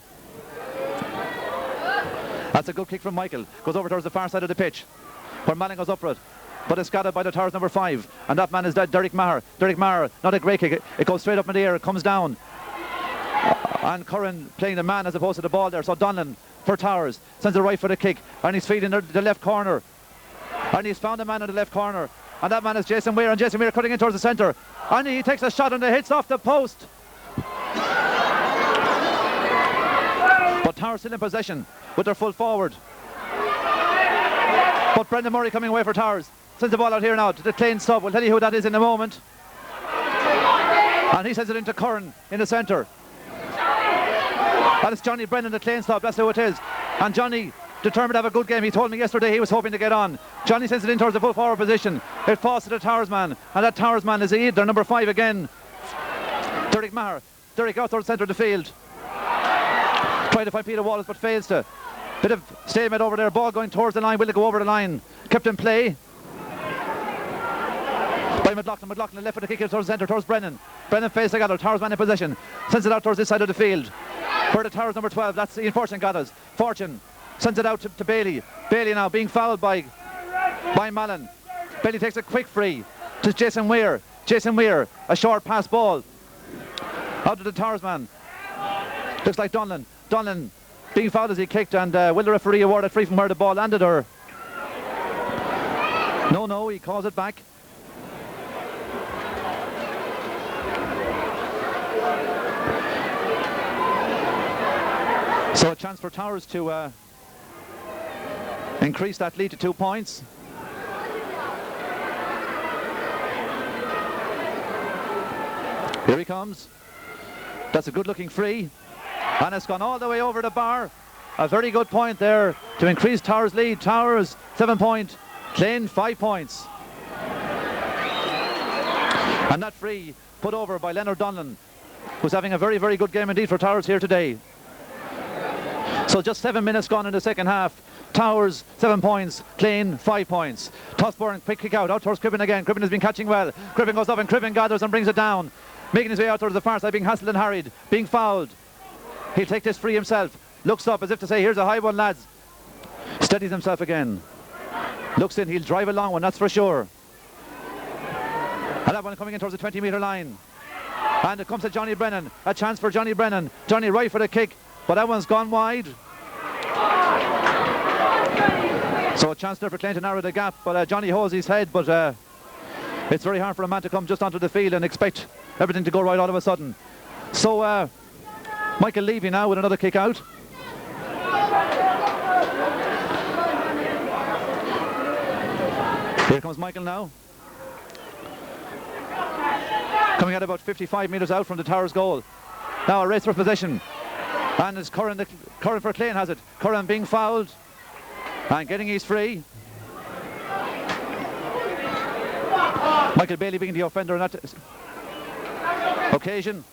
That's a good kick from Michael. Goes over towards the far side of the pitch, where Manning goes up for it, but it's scattered by the Towers number 5, and that man is Derek Maher. Derek Maher, not a great kick, it goes straight up in the air, it comes down, and Curran playing the man as opposed to the ball there. So Donlan for Towers sends it right for the kick, and he's feeding the left corner, and he's found a man in the left corner, and that man is Jason Weir, and Jason Weir cutting in towards the centre, and he takes a shot and it hits off the post. But Towers still in possession with their full forward. But Brendan Murray coming away for Towers. Sends the ball out here now to the Clane stop. We'll tell you who that is in a moment. And he sends it into Curran in the centre. That is Johnny Brennan, the Clane stop. That's who it is. And Johnny, determined to have a good game. He told me yesterday he was hoping to get on. Johnny sends it in towards the full forward position. It falls to the Towers man. And that Towers man is their number 5 again, Derek Maher. Derek out towards the centre of the field. Trying to find Peter Wallace, but fails to. Bit of stalemate over there. Ball going towards the line. Will it go over the line? Kept in play by McLaughlin. McLaughlin left for the kick towards the centre, towards Brennan. Brennan fails together. Towers man in possession. Sends it out towards this side of the field. For the Towers number 12. That's Ian Fortune gathers. Fortune sends it out to Bailey. Bailey now being fouled by Mallon. Bailey takes a quick free to Jason Weir. Jason Weir, a short pass ball out to the Towers man. Looks like Donlan. Donlan being fouled as he kicked, and will the referee award it free from where the ball landed, or... No, he calls it back. So a chance for Towers to increase that lead to 2 points. Here he comes. That's a good looking free, and it's gone all the way over the bar. A very good point there to increase Towers' lead. Towers 7 point, Clane 5 points. And that free put over by Leonard Donlan, who's having a very, very good game indeed for Towers here today. So just 7 minutes gone in the second half. Towers 7 points, Clane 5 points. Tossburn, quick kick out towards Cribben again. Cribben has been catching well. Cribben goes up and Cribben gathers and brings it down. Making his way out towards the far side, being hassled and harried, being fouled. He'll take this free himself. Looks up as if to say, here's a high one, lads. Steadies himself again. Looks in, he'll drive a long one, that's for sure. And that one coming in towards the 20-metre line. And it comes to Johnny Brennan. A chance for Johnny Brennan. Johnny right for the kick, but that one's gone wide. So a chance there for Clane to narrow the gap, but Johnny holds his head, but it's very hard for a man to come just onto the field and expect everything to go right all of a sudden. So Michael Levy now with another kick out. Here comes Michael now. Coming out about 55 metres out from the Towers goal. Now a race for possession. And it's Curran for Clane has it. Curran being fouled and getting his free. Michael Bailey being the offender on that occasion.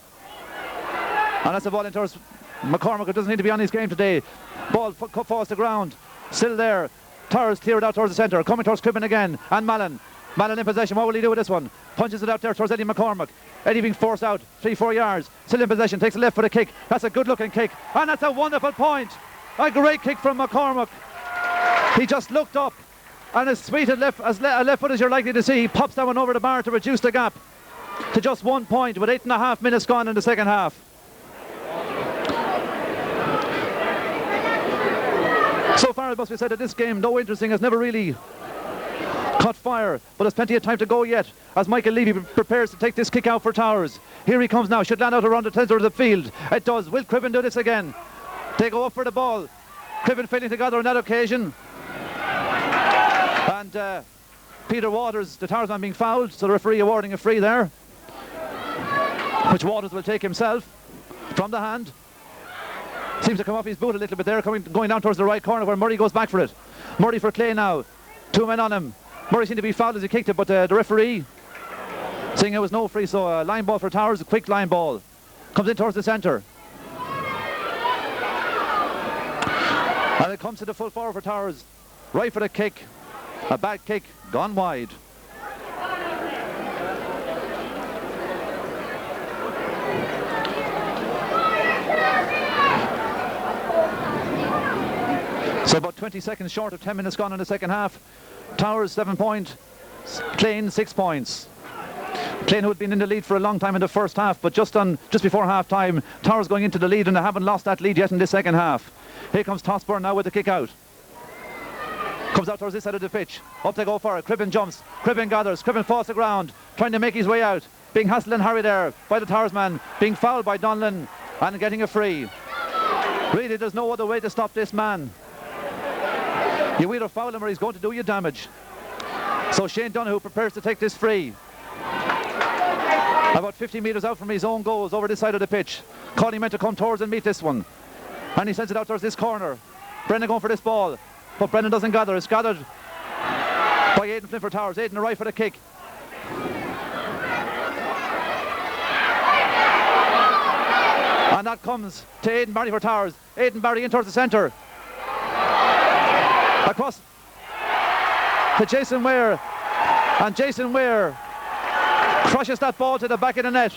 And that's the ball in towards McCormick, who doesn't need to be on his game today. Ball falls to ground. Still there. Towers clear it out towards the centre. Coming towards Cribben again. And Mallon. Mallon in possession. What will he do with this one? Punches it out there towards Eddie McCormick. Eddie being forced out 3-4 yards. Still in possession. Takes a left for the kick. That's a good looking kick. And that's a wonderful point. A great kick from McCormick. He just looked up. And as sweet a left foot as you're likely to see, he pops that one over the bar to reduce the gap to just 1 point with 8.5 minutes gone in the second half. So far it must be said that this game, though interesting, has never really caught fire, but there's plenty of time to go yet as Michael Levy prepares to take this kick out for Towers. Here he comes now, should land out around the centre of the field. It does. Will Cribben do this again? They go up for the ball. Cribben failing to gather on that occasion. And Peter Waters, the Towers man, being fouled, so the referee awarding a free there, which Waters will take himself from the hand. Seems to come off his boot a little bit there, going down towards the right corner where Murray goes back for it. Murray for Clay now. 2 men on him. Murray seemed to be fouled as he kicked it, but the referee saying it was no free, so a line ball for Towers, a quick line ball. Comes in towards the centre. And it comes to the full forward for Towers. Right for the kick. A bad kick, gone wide. So about 20 seconds short of 10 minutes gone in the second half. Towers 7 points, Clane 6 points. Clane, who had been in the lead for a long time in the first half, but just before half time, Towers going into the lead, and they haven't lost that lead yet in this second half. Here comes Tossburn now with the kick out. Comes out towards this side of the pitch. Up they go for it. Cribben jumps. Cribben gathers. Cribben falls to ground, trying to make his way out. Being hassled and harried there by the Towers man. Being fouled by Donlan and getting a free. Really, there's no other way to stop this man. You either foul him or he's going to do you damage. So Shane Donoghue prepares to take this free. About 50 metres out from his own goals over this side of the pitch. Calling meant to come towards and meet this one. And he sends it out towards this corner. Brennan going for this ball. But Brennan doesn't gather. It's gathered by Aidan Flynn for Towers. Aidan right for the kick. And that comes to Aidan Barry for Towers. Aidan Barry in towards the centre. Across to Jason Ware. And Jason Ware crushes that ball to the back of the net.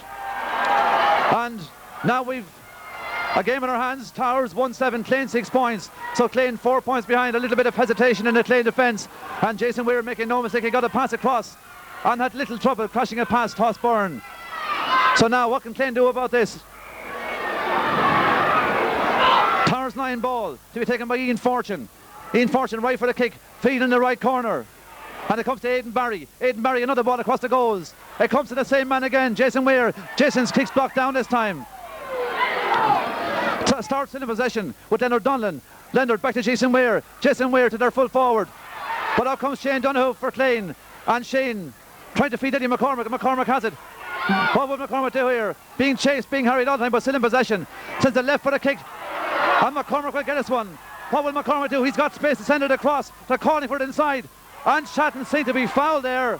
And now we've a game in our hands. Towers 1-7, Clane 6 points. So Clane 4 points behind. A little bit of hesitation in the Clane defence. And Jason Weir making no mistake. He got a pass across and had little trouble crashing it past Tossburn. So now what can Clane do about this? Towers 9 ball to be taken by Ian Fortune. Ian Fortune right for the kick. Feed in the right corner. And it comes to Aidan Barry. Aidan Barry, another ball across the goals. It comes to the same man again, Jason Weir. Jason's kick's blocked down this time. Starts in possession with Leonard Donlan. Leonard back to Jason Weir. Jason Weir to their full forward. But out comes Shane Donoghue for Clane. And Shane trying to feed Eddie McCormick. And McCormick has it. What would McCormick do here? Being chased, being harried all the time, but still in possession. Sends the left for the kick. And McCormick will get this one. What will McCormick do? He's got space to send it across. They're calling for it inside. And Shatton seemed to be fouled there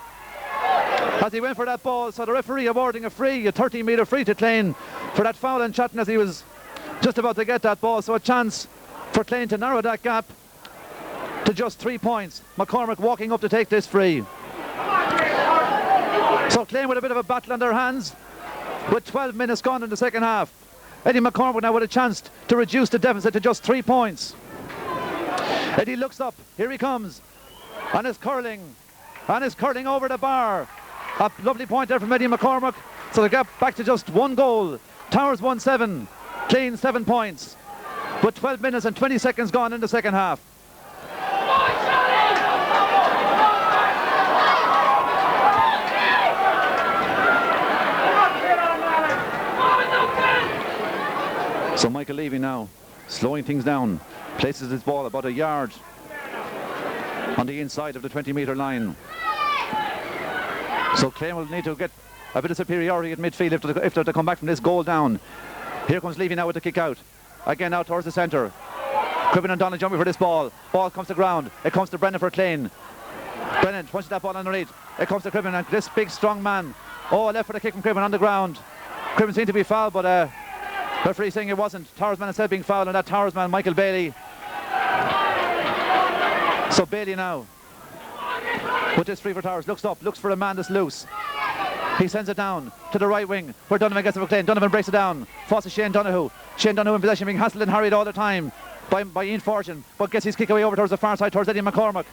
as he went for that ball. So the referee awarding a free, a 30-metre free to Clane for that foul on Shatton as he was just about to get that ball. So a chance for Clane to narrow that gap to just 3 points. McCormick walking up to take this free. So Clane with a bit of a battle on their hands with 12 minutes gone in the second half. Eddie McCormick now with a chance to reduce the deficit to just 3 points. Eddie looks up, here he comes, and is curling over the bar. A lovely point there from Eddie McCormick. So the gap back to just 1 goal. Towers 1-7, Clane 7 points, with 12 minutes and 20 seconds gone in the second half. So Michael Levy now slowing things down, places his ball about a yard on the inside of the 20-metre line. So Clane will need to get a bit of superiority at midfield if they're to come back from this goal down. Here comes Levy now with the kick out. Again out towards the centre. Cribben and Donald jumping for this ball. Ball comes to ground. It comes to Brennan for Clane. Brennan punches that ball underneath. It comes to Cribben and this big strong man. Oh, left for the kick from Cribben on the ground. Cribben seemed to be fouled, but referee saying it wasn't. Towers man instead being fouled, and that Towers man, Michael Bailey. So Bailey now with this free for Towers. Looks up, looks for a man that's loose. He sends it down to the right wing where Donovan gets it for Clane. Donovan breaks it down. Falls to Shane Donoghue. Shane Donoghue in possession, being hassled and harried all the time by Ian Fortune, but gets his kick away over towards the far side towards Eddie McCormick.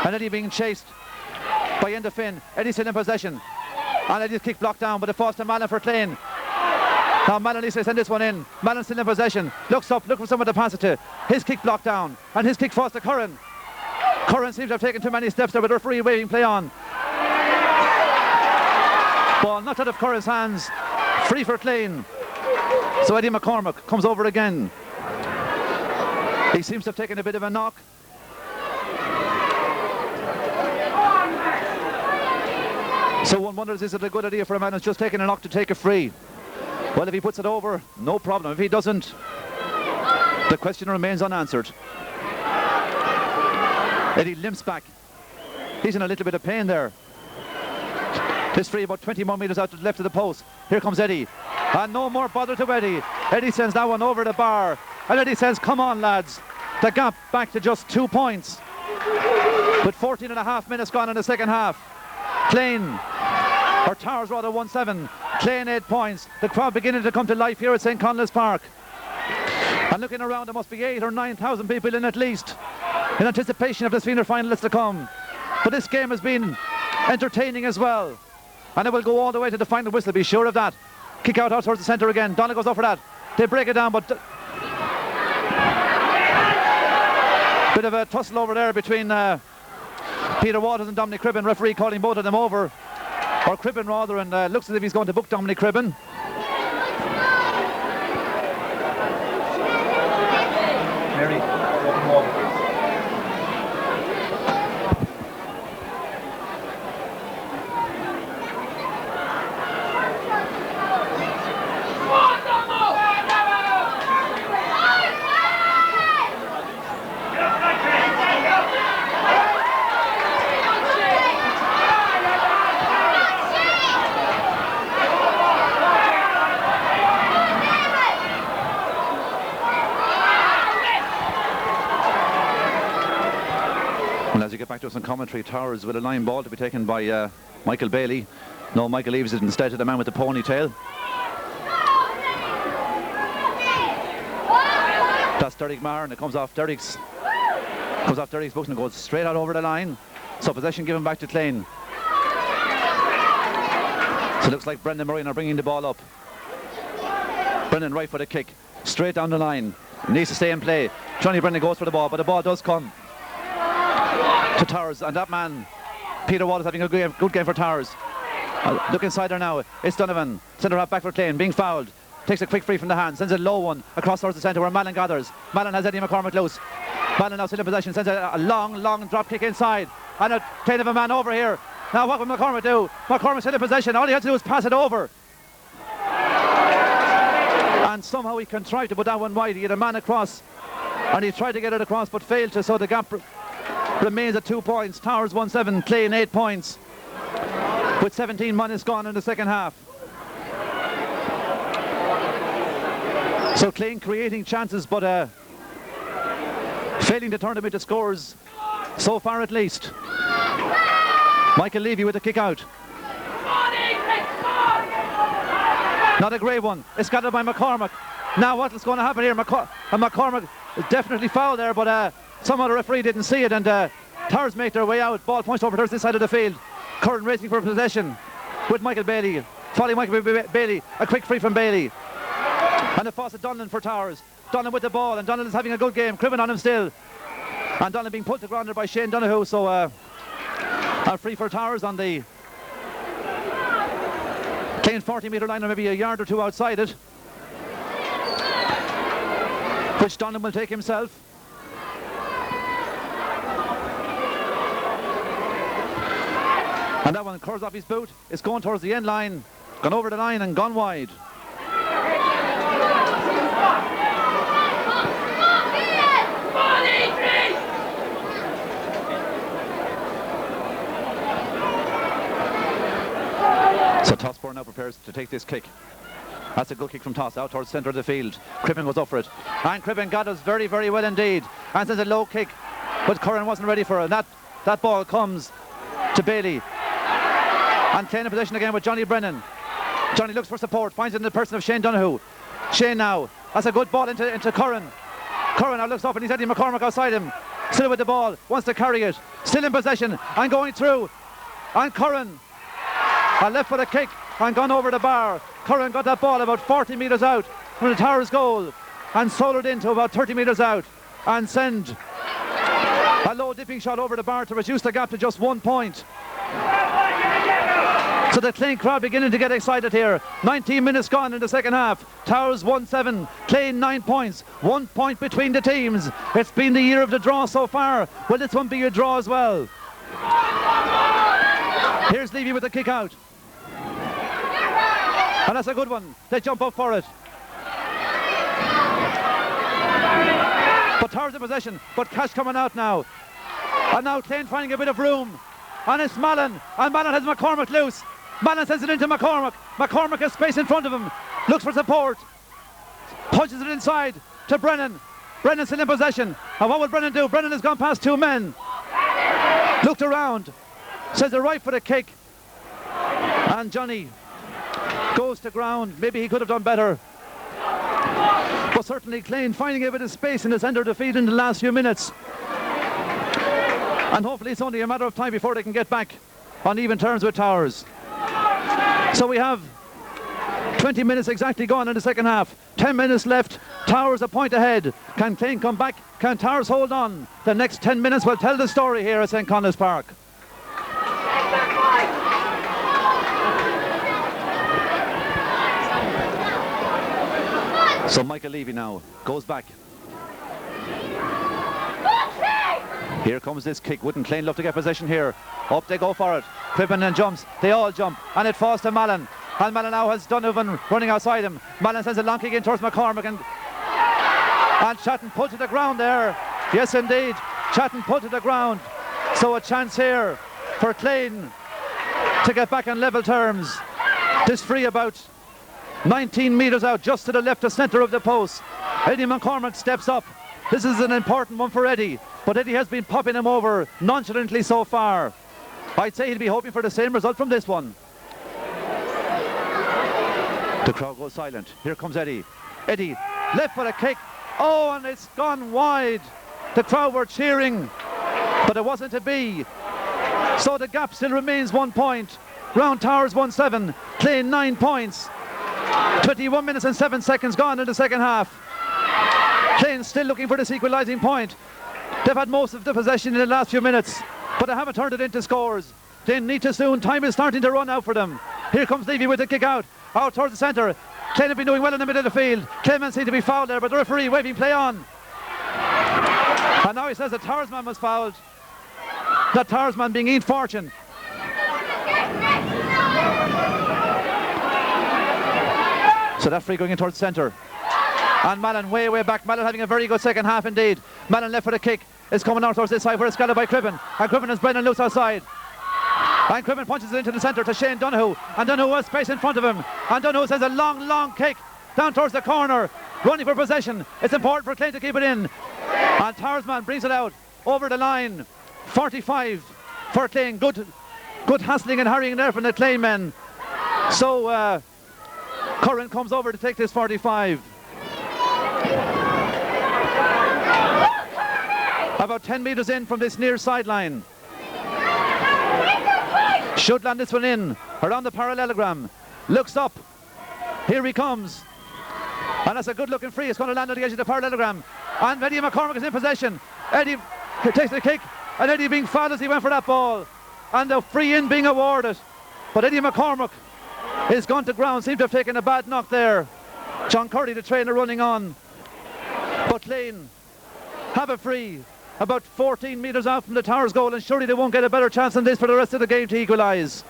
And Eddie being chased by Enda Finn. Eddie still in possession. And Eddie's kick blocked down, but it falls to Mallon for Clane. Now Mallon needs to send this one in. Mallon still in possession. Looks up, looking for someone to pass it to. His kick blocked down, and his kick falls to Curran. Curran seems to have taken too many steps there with the referee waving play on. Ball knocked out of Curran's hands. Free for Clane. So Eddie McCormick comes over again. He seems to have taken a bit of a knock. So one wonders, is it a good idea for a man who's just taken a knock to take a free? Well, if he puts it over, no problem. If he doesn't, the question remains unanswered. Eddie limps back. He's in a little bit of pain there. This free about 20 more metres out to the left of the post. Here comes Eddie. And no more bother to Eddie. Eddie sends that one over the bar. And Eddie says, come on, lads. The gap back to just 2 points. With 14 and a half minutes gone in the second half. Clane, or Towers rather, 1-7. Clane 8 points. The crowd beginning to come to life here at St. Conleth's Park. And looking around, there must be 8,000 or 9,000 people in at least, in anticipation of the senior finalists to come. But this game has been entertaining as well. And it will go all the way to the final whistle, be sure of that. Kick out towards the centre again. Donnell goes up for that. They break it down, but bit of a tussle over there between Peter Waters and Dominic Cribben. Referee calling both of them over, or Cribben rather, and looks as if he's going to book Dominic Cribben. Mary. Back to us on commentary. Towers with a line ball to be taken by Michael Bailey. No, Michael leaves it instead to the man with the ponytail. That's Derek Maher, and it comes off Derek's books and goes straight out over the line. So possession given back to Clane. So it looks like Brendan Murray are bringing the ball up. Brendan right for the kick, straight down the line. Needs to stay in play. Johnny Brendan goes for the ball, but the ball does come to Towers, and that man Peter Wallace having a good game for Towers. Look inside there now. It's Donovan, centre half back for Clane, being fouled. Takes a quick free from the hand, sends a low one across towards the centre where Mallon gathers. Mallon has Eddie McCormick loose. Mallon now still in possession, sends a long drop kick inside, and a tail of a man over here. Now what will McCormick do? McCormick still in possession. All he has to do is pass it over, and somehow he contrived to put that one wide. He had a man across, and he tried to get it across but failed to, so the gap remains at 2 points. Towers 1-7, Clane 8 points, with 17 minutes gone in the second half. So Clane creating chances, but failing to turn them into scores so far at least. Michael Levy with the kick out. Not a great one. It's got it by McCormack. Now what's going to happen here? McCormack is definitely fouled there, but somehow the referee didn't see it, and Towers make their way out. Ball points over towards this side of the field. Curran racing for possession with Michael Bailey. Following Michael Bailey, a quick free from Bailey. And a Fawcett Donlan for Towers. Donlan with the ball, and Donlan is having a good game. Cribben on him still. And Donlan being put to ground there by Shane Donoghue, so a free for Towers on the Clane 40-metre line, or maybe a yard or two outside it, which Donlan will take himself. And that one curls off his boot. It's going towards the end line, gone over the line and gone wide. So Tossport now prepares to take this kick. That's a good kick from Toss out towards the centre of the field. Cribben goes up for it. And Cribben got us very, very well indeed. And sends a low kick, but Curran wasn't ready for it. That ball comes to Bailey. And Clane in possession again with Johnny Brennan. Johnny looks for support, finds it in the person of Shane Donoghue. Shane now, that's a good ball into Curran. Curran now looks up and he's Eddie McCormack outside him. Still with the ball, wants to carry it. Still in possession and going through. And Curran, a left foot kick and gone over the bar. Curran got that ball about 40 metres out from the Towers goal and soldiered into about 30 metres out and send a low dipping shot over the bar to reduce the gap to just 1 point. So the Clane crowd beginning to get excited here. 19 minutes gone in the second half. Towers 1-7, Clane 9 points. 1 point between the teams. It's been the year of the draw so far. Will this one be a draw as well? Here's Levy with the kick out. And that's a good one. They jump up for it. But Towers in possession. But Cash coming out now. And now Clane finding a bit of room. And it's Mallon. And Mallon has McCormack loose. Mallon sends it into McCormack. McCormack has space in front of him. Looks for support. Punches it inside to Brennan. Brennan's still in possession. And what will Brennan do? Brennan has gone past 2 men. Looked around. Says a right foot kick. And Johnny goes to ground. Maybe he could have done better. But certainly Clane finding a bit of space in the centre of the field in the last few minutes. And hopefully it's only a matter of time before they can get back on even terms with Towers. So we have 20 minutes exactly gone in the second half. 10 minutes left. Towers a point ahead. Can Clane come back? Can Towers hold on? The next 10 minutes will tell the story here at St. Conleth's Park. So Michael Levy now goes back. Here comes this kick. Wouldn't Clane love to get possession here? Up they go for it. Cribben and jumps. They all jump. And it falls to Mallon. And Mallon now has Donovan running outside him. Mallon sends a long kick in towards McCormack. And Chatton pulled to the ground there. Yes, indeed. Chatton pulled to the ground. So a chance here for Clane to get back on level terms. This free about 19 metres out, just to the left of centre of the post. Eddie McCormack steps up. This is an important one for Eddie. But Eddie has been popping him over nonchalantly so far. I'd say he'll be hoping for the same result from this one. The crowd goes silent. Here comes Eddie. Eddie, left for a kick. Oh, and it's gone wide. The crowd were cheering, but it wasn't to be. So the gap still remains 1 point. Round Towers 1-7, Clane 9 points. 21 minutes and 7 seconds gone in the second half. Clane still looking for this equalising point. They've had most of the possession in the last few minutes, but they haven't turned it into scores. They need to soon. Time is starting to run out for them. Here comes Levy with the kick out towards the centre. Clane have been doing well in the middle of the field. Clement seemed to be fouled there, but the referee waving play on. And now he says the Towers man was fouled. That Towers man being Ian Fortune. So that free going in towards the centre. And Mallon way back. Mallon having a very good second half indeed. Mallon left for the kick. It's coming out towards this side where it's gathered by Cribben. And Cribben has Brennan loose outside. And Cribben punches it into the centre to Shane Donoghue. And Donoghue has space in front of him. And Donoghue sends a long kick down towards the corner. Running for possession. It's important for Clane to keep it in. And Towers man brings it out over the line. 45 for Clane. Good hassling and hurrying there from the Clane men. So Curran comes over to take this 45. About 10 metres in from this near sideline. Should land this one in around the parallelogram. Looks up. Here he comes. And that's a good looking free. It's going to land on the edge of the parallelogram. And Eddie McCormick is in possession. Eddie takes the kick. And Eddie being fouled as he went for that ball. And the free in being awarded. But Eddie McCormick is gone to ground. Seems to have taken a bad knock there. John Curry, the trainer, running on. But Clane have a free. About 14 metres out from the Towers goal, and surely they won't get a better chance than this for the rest of the game to equalise.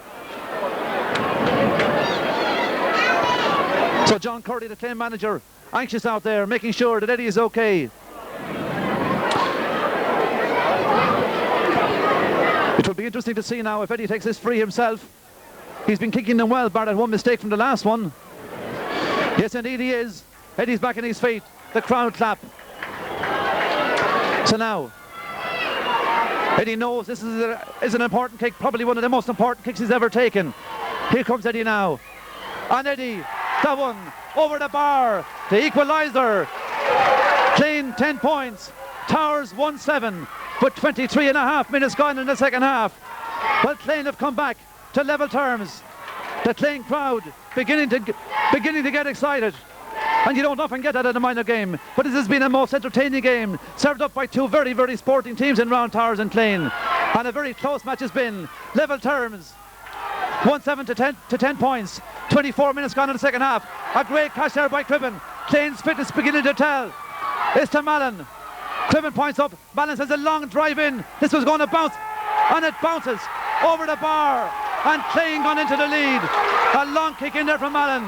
So John Curry, the Clane manager, anxious out there, making sure that Eddie is okay. It will be interesting to see now if Eddie takes this free himself. He's been kicking them well, bar that one mistake from the last one. Yes, indeed he is. Eddie's back on his feet. The crowd clap. So now, Eddie knows this is an important kick, probably one of the most important kicks he's ever taken. Here comes Eddie now. And Eddie, that one, over the bar, the equaliser. Clane 10 points, Towers 1-7, but 23 and a half minutes gone in the second half. Well, Clane have come back to level terms. The Clane crowd beginning to get excited. And you don't often get that in a minor game, but this has been a most entertaining game, served up by two very, very sporting teams in round Towers and Clane. And a very close match has been. Level terms, 1-7 to 10 points, 24 minutes gone in the second half. A great catch there by Cribben. Clane's fitness beginning to tell. It's to Mallon. Cribben points up, Mallon sends a long drive in. This was going to bounce, and it bounces over the bar. And Clane gone into the lead. A long kick in there from Mallon.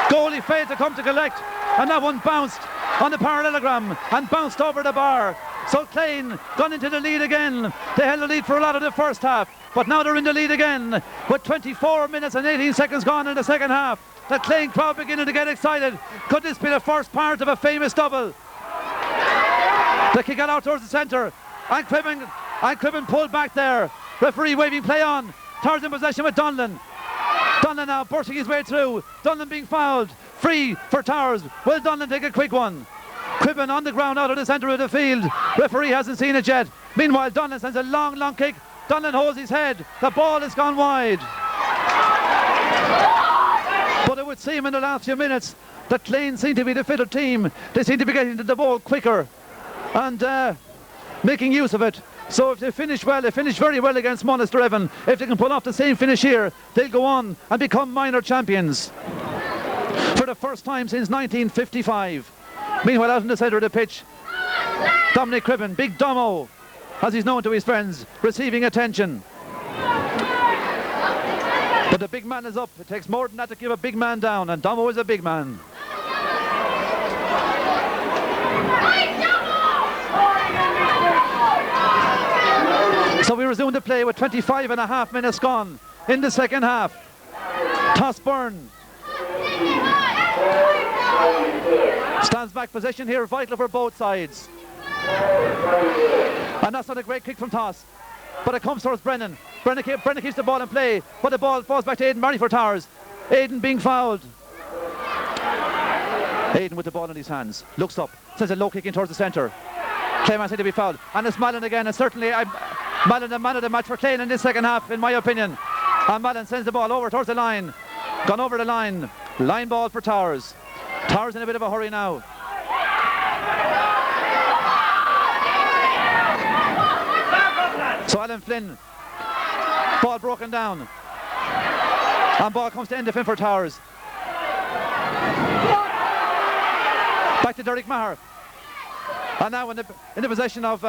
Goalie failed to come to collect, and that one bounced on the parallelogram and bounced over the bar. So Clane gone into the lead again. They held the lead for a lot of the first half, but now they're in the lead again with 24 minutes and 18 seconds gone in the second half. The Clane crowd beginning to get excited. Could this be the first part of a famous double? The kick out towards the centre, and Cribben pulled back there. Referee waving play on. Towers in possession with Donlan. Donlan now bursting his way through. Donlan being fouled. Free for Towers. Will Donlan take a quick one? Cribben on the ground out of the centre of the field. Referee hasn't seen it yet. Meanwhile, Donlan sends a long, long kick. Donlan holds his head. The ball has gone wide. But it would seem in the last few minutes that Clane seem to be the fitter team. They seem to be getting to the ball quicker and making use of it. So if they finish well, they finish very well against Monasterevin. If they can pull off the same finish here, they'll go on and become minor champions for the first time since 1955. Meanwhile, out in the centre of the pitch, Dominic Cribben, Big Domo, as he's known to his friends, receiving attention. But the big man is up. It takes more than that to keep a big man down, and Domo is a big man. So we resume the play with 25 and a half minutes gone in the second half. Toss Byrne stands back, possession here vital for both sides. And that's not a great kick from Toss, but it comes towards Brennan. Brennan keeps the ball in play, but the ball falls back to Aidan Murray for Towers. Aidan being fouled. Aidan with the ball in his hands, looks up, sends a low kick in towards the centre. Clane seem to be fouled, and it's Mallon again, and certainly Mallon the man of the match for Clane in this second half, in my opinion. And Mallon sends the ball over towards the line. Gone over the line. Line ball for Towers. Towers in a bit of a hurry now. So Alan Flynn, ball broken down. And ball comes to end of him for Towers. Back to Derek Maher. And now in the possession of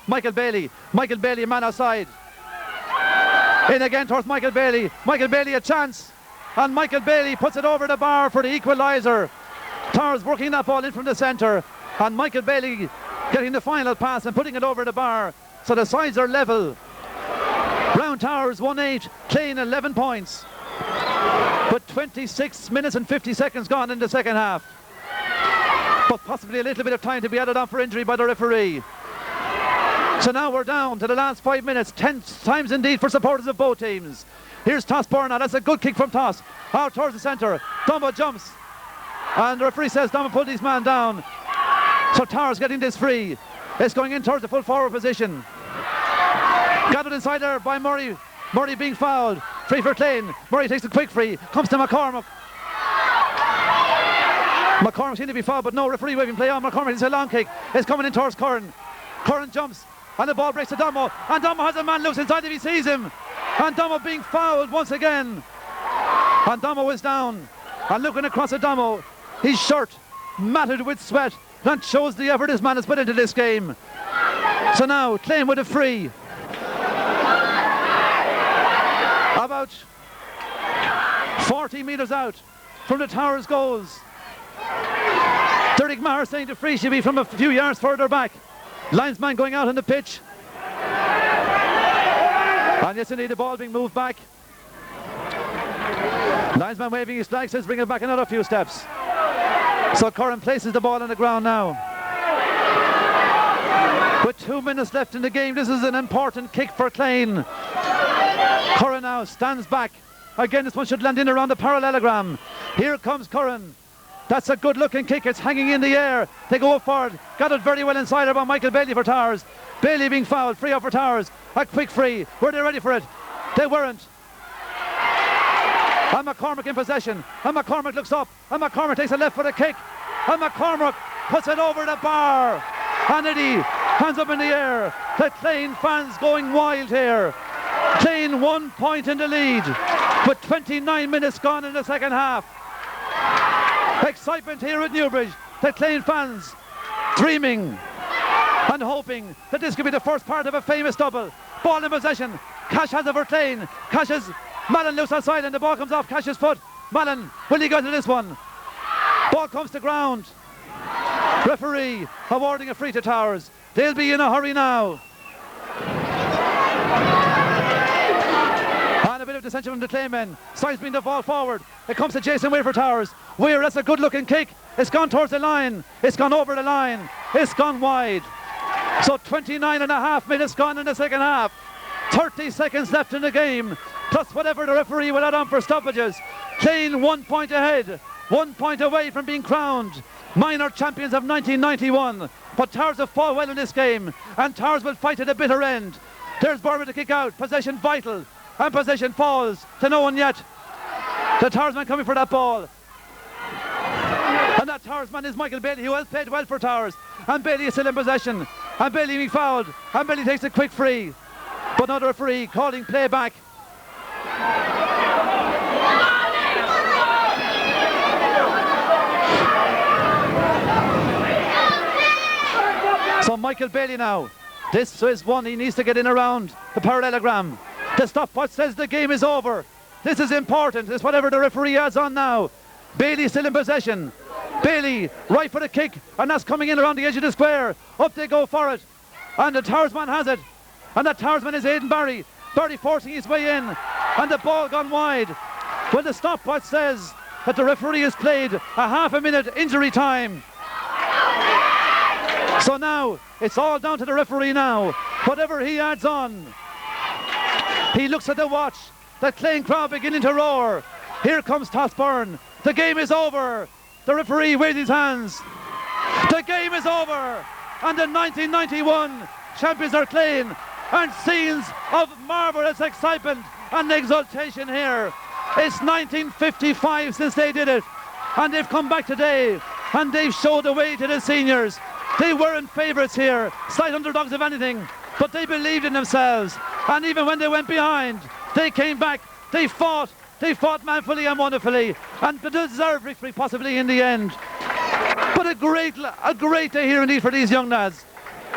Michael Bailey. Michael Bailey, a man outside. In again towards Michael Bailey. Michael Bailey a chance. And Michael Bailey puts it over the bar for the equaliser. Towers working that ball in from the centre. And Michael Bailey getting the final pass and putting it over the bar. So the sides are level. Round Towers 1-8. Clane 11 points. But 26 minutes and 50 seconds gone in the second half. But possibly a little bit of time to be added on for injury by the referee. So now we're down to the last 5 minutes. Tense times indeed for supporters of both teams. Here's Toss Byrne. That's a good kick from Toss. Out towards the centre. Dumbo jumps. And the referee says Dumbo put his man down. So Towers getting this free. It's going in towards the full forward position. Gathered inside there by Murray. Murray being fouled. Free for Clane. Murray takes a quick free. Comes to McCormack. McCormack seemed to be fouled, but no, referee waving play on. McCormack takes a long kick. It's coming in towards Curran. Curran jumps. And the ball breaks to Dumbo. And Dumbo has a man loose inside if he sees him. And Dumbo being fouled once again. And Dumbo is down. And looking across at Dumbo, his shirt matted with sweat. That shows the effort this man has put into this game. So now, Clane with a free. About 40 metres out from the Towers goals. Derek Maher saying the free should be from a few yards further back. Linesman going out on the pitch. And yes, indeed, the ball being moved back. Linesman waving his flag, says bring it back another few steps. So Curran places the ball on the ground now. With 2 minutes left in the game, this is an important kick for Clane. Curran now stands back. Again, this one should land in around the parallelogram. Here comes Curran. That's a good looking kick. It's hanging in the air. They go forward. Got it very well inside about Michael Bailey for Towers. Bailey being fouled. Free up for Towers. A quick free. Were they ready for it? They weren't. And McCormack in possession. And McCormack looks up. And McCormack takes a left foot kick. And McCormack puts it over the bar. Hannity hands up in the air. The Clane fans going wild here. Clane 1 point in the lead with 29 minutes gone in the second half. Excitement here at Newbridge. The Clane fans dreaming and hoping that this could be the first part of a famous double. Ball in possession. Cash has it for Clane. Cash is Mallon loose outside and the ball comes off Cash's foot. Mallon, will he go to this one? Ball comes to ground. Referee awarding a free to Towers. They'll be in a hurry now. And a bit of dissension from the Clay men. Sidespin the ball forward. It comes to Jason Weir for Towers. Weir, that's a good looking kick. It's gone towards the line. It's gone over the line. It's gone wide. So 29 and a half minutes gone in the second half. 30 seconds left in the game. Plus whatever the referee will add on for stoppages. Clane 1 point ahead. 1 point away from being crowned minor champions of 1991. But Towers have fought well in this game. And Towers will fight to the bitter end. There's Burma to kick out. Possession vital. And possession falls to no one yet. The Towers man coming for that ball. And that Towers man is Michael Bailey, who has played well for Towers. And Bailey is still in possession. And Bailey being fouled. And Bailey takes a quick free. But not a referee calling play back. So Michael Bailey now. This is one he needs to get in around the parallelogram. The stopwatch says the game is over. This is important. It's whatever the referee adds on now. Bailey still in possession. Bailey right for the kick, and that's coming in around the edge of the square. Up they go for it. And the Towersman has it. And the Towersman is Aidan Barry. Barry forcing his way in. And the ball gone wide. Well, the stopwatch says that the referee has played a half a minute injury time. So now it's all down to the referee now. Whatever he adds on. He looks at the watch. The Clane crowd beginning to roar. Here comes Toss Byrne. The game is over. The referee waves his hands. The game is over. And the 1991 champions are Clane. And scenes of marvellous excitement and exultation here. It's 1955 since they did it. And they've come back today. And they've showed the way to the seniors. They weren't favourites here. Slight underdogs if anything. But they believed in themselves. And even when they went behind, they came back. They fought manfully and wonderfully, and deserved victory possibly in the end. But a great day here indeed for these young lads.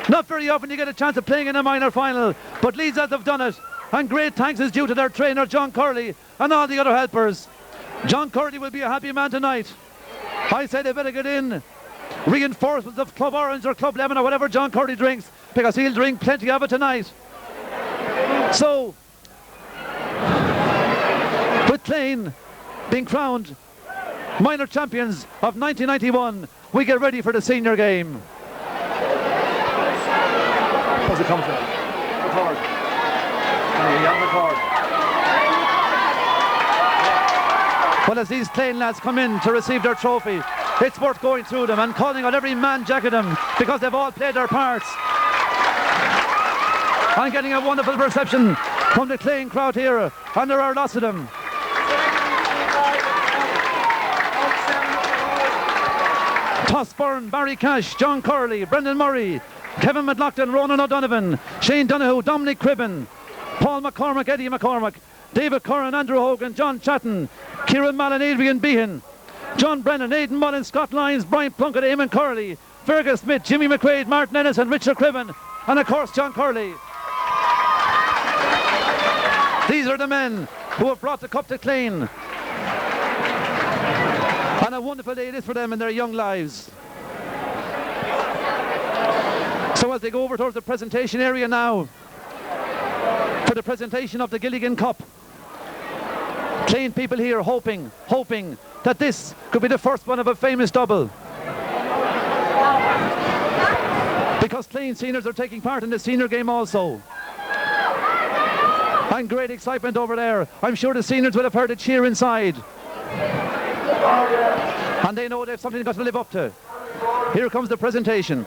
Not very often you get a chance of playing in a minor final, but Leeds lads have done it. And great thanks is due to their trainer John Curley and all the other helpers. John Curley will be a happy man tonight. I say they better get in reinforcements of Club Orange or Club Lemon or whatever John Curley drinks, because he'll drink plenty of it tonight. So, with Clane being crowned minor champions of 1991, we get ready for the senior game. Who's it come from? McCord. Young McCord. Well, as these Clane lads come in to receive their trophy, it's worth going through them and calling out every man jack of them because they've all played their parts. And getting a wonderful reception from the Clane crowd here, and there are lots of them. Toss Byrne, Barry Cash, John Curley, Brendan Murray, Kevin McLaughlin, Ronan O'Donovan, Shane Donoghue, Dominic Cribben, Paul McCormack, Eddie McCormack, David Curran, Andrew Hogan, John Chatton, Kieran Mallon, Adrian Behan, John Brennan, Aidan Mullen, Scott Lyons, Brian Plunkett, Eamon Curley, Fergus Smith, Jimmy McQuaid, Martin Ennis and Richard Cribben, and of course John Curley. These are the men who have brought the cup to Clane. And a wonderful day it is for them in their young lives. So as they go over towards the presentation area now, for the presentation of the Gilligan Cup, Clane people here hoping that this could be the first one of a famous double. Because Clane seniors are taking part in the senior game also. And great excitement over there. I'm sure the seniors will have heard a cheer inside. And they know they've something got to live up to. Here comes the presentation.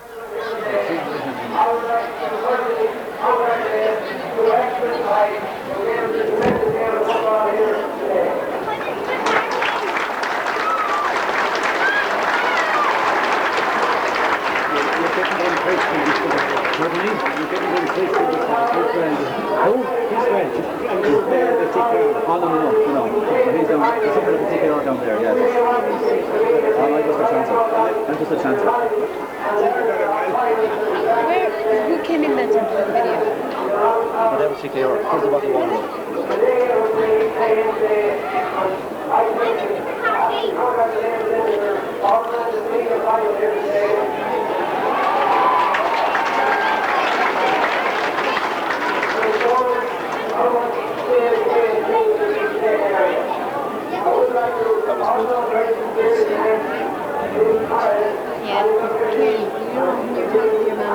Who came in that video? That was CKR. Here's the bottle of water. Yeah, Karen, you're talking to your man.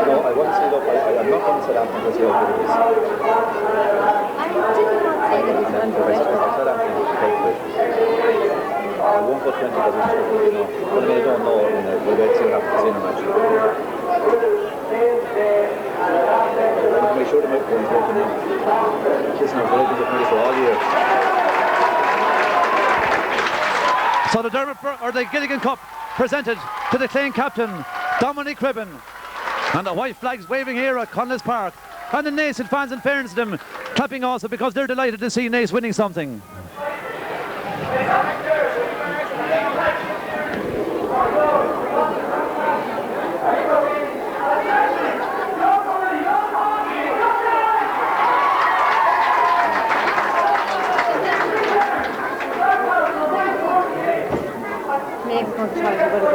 No, I won't say that. I'm not going to say that because you're good at this. I did not say that it's unprofessional. I said that I won't put 20 because it's true. But I mean, I don't know. We'll wait to see what happens in the match. But make sure the microphone's working in. Listen, I've been looking at this for all year. So the the Gilligan Cup presented to the Clane captain, Dominic Cribben. And the white flags waving here at Conless Park. And the Naas fans, in fairness to them, clapping also because they're delighted to see Naas winning something. Meg's going to try to go with her.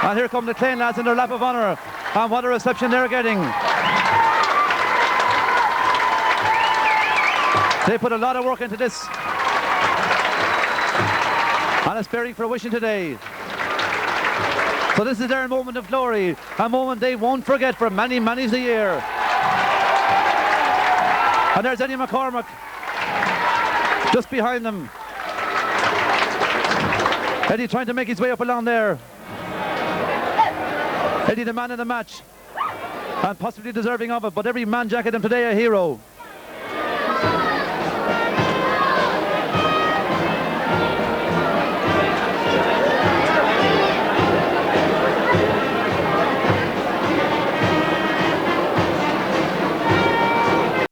And here come the Clane lads in their lap of honour, and what a reception they're getting. They put a lot of work into this, and it's bearing fruition today. So this is their moment of glory, a moment they won't forget for many, many a year. And there's Eddie McCormack just behind them. Eddie trying to make his way up along there. Eddie, the man of the match, and possibly deserving of it, but every man jacket him today a hero.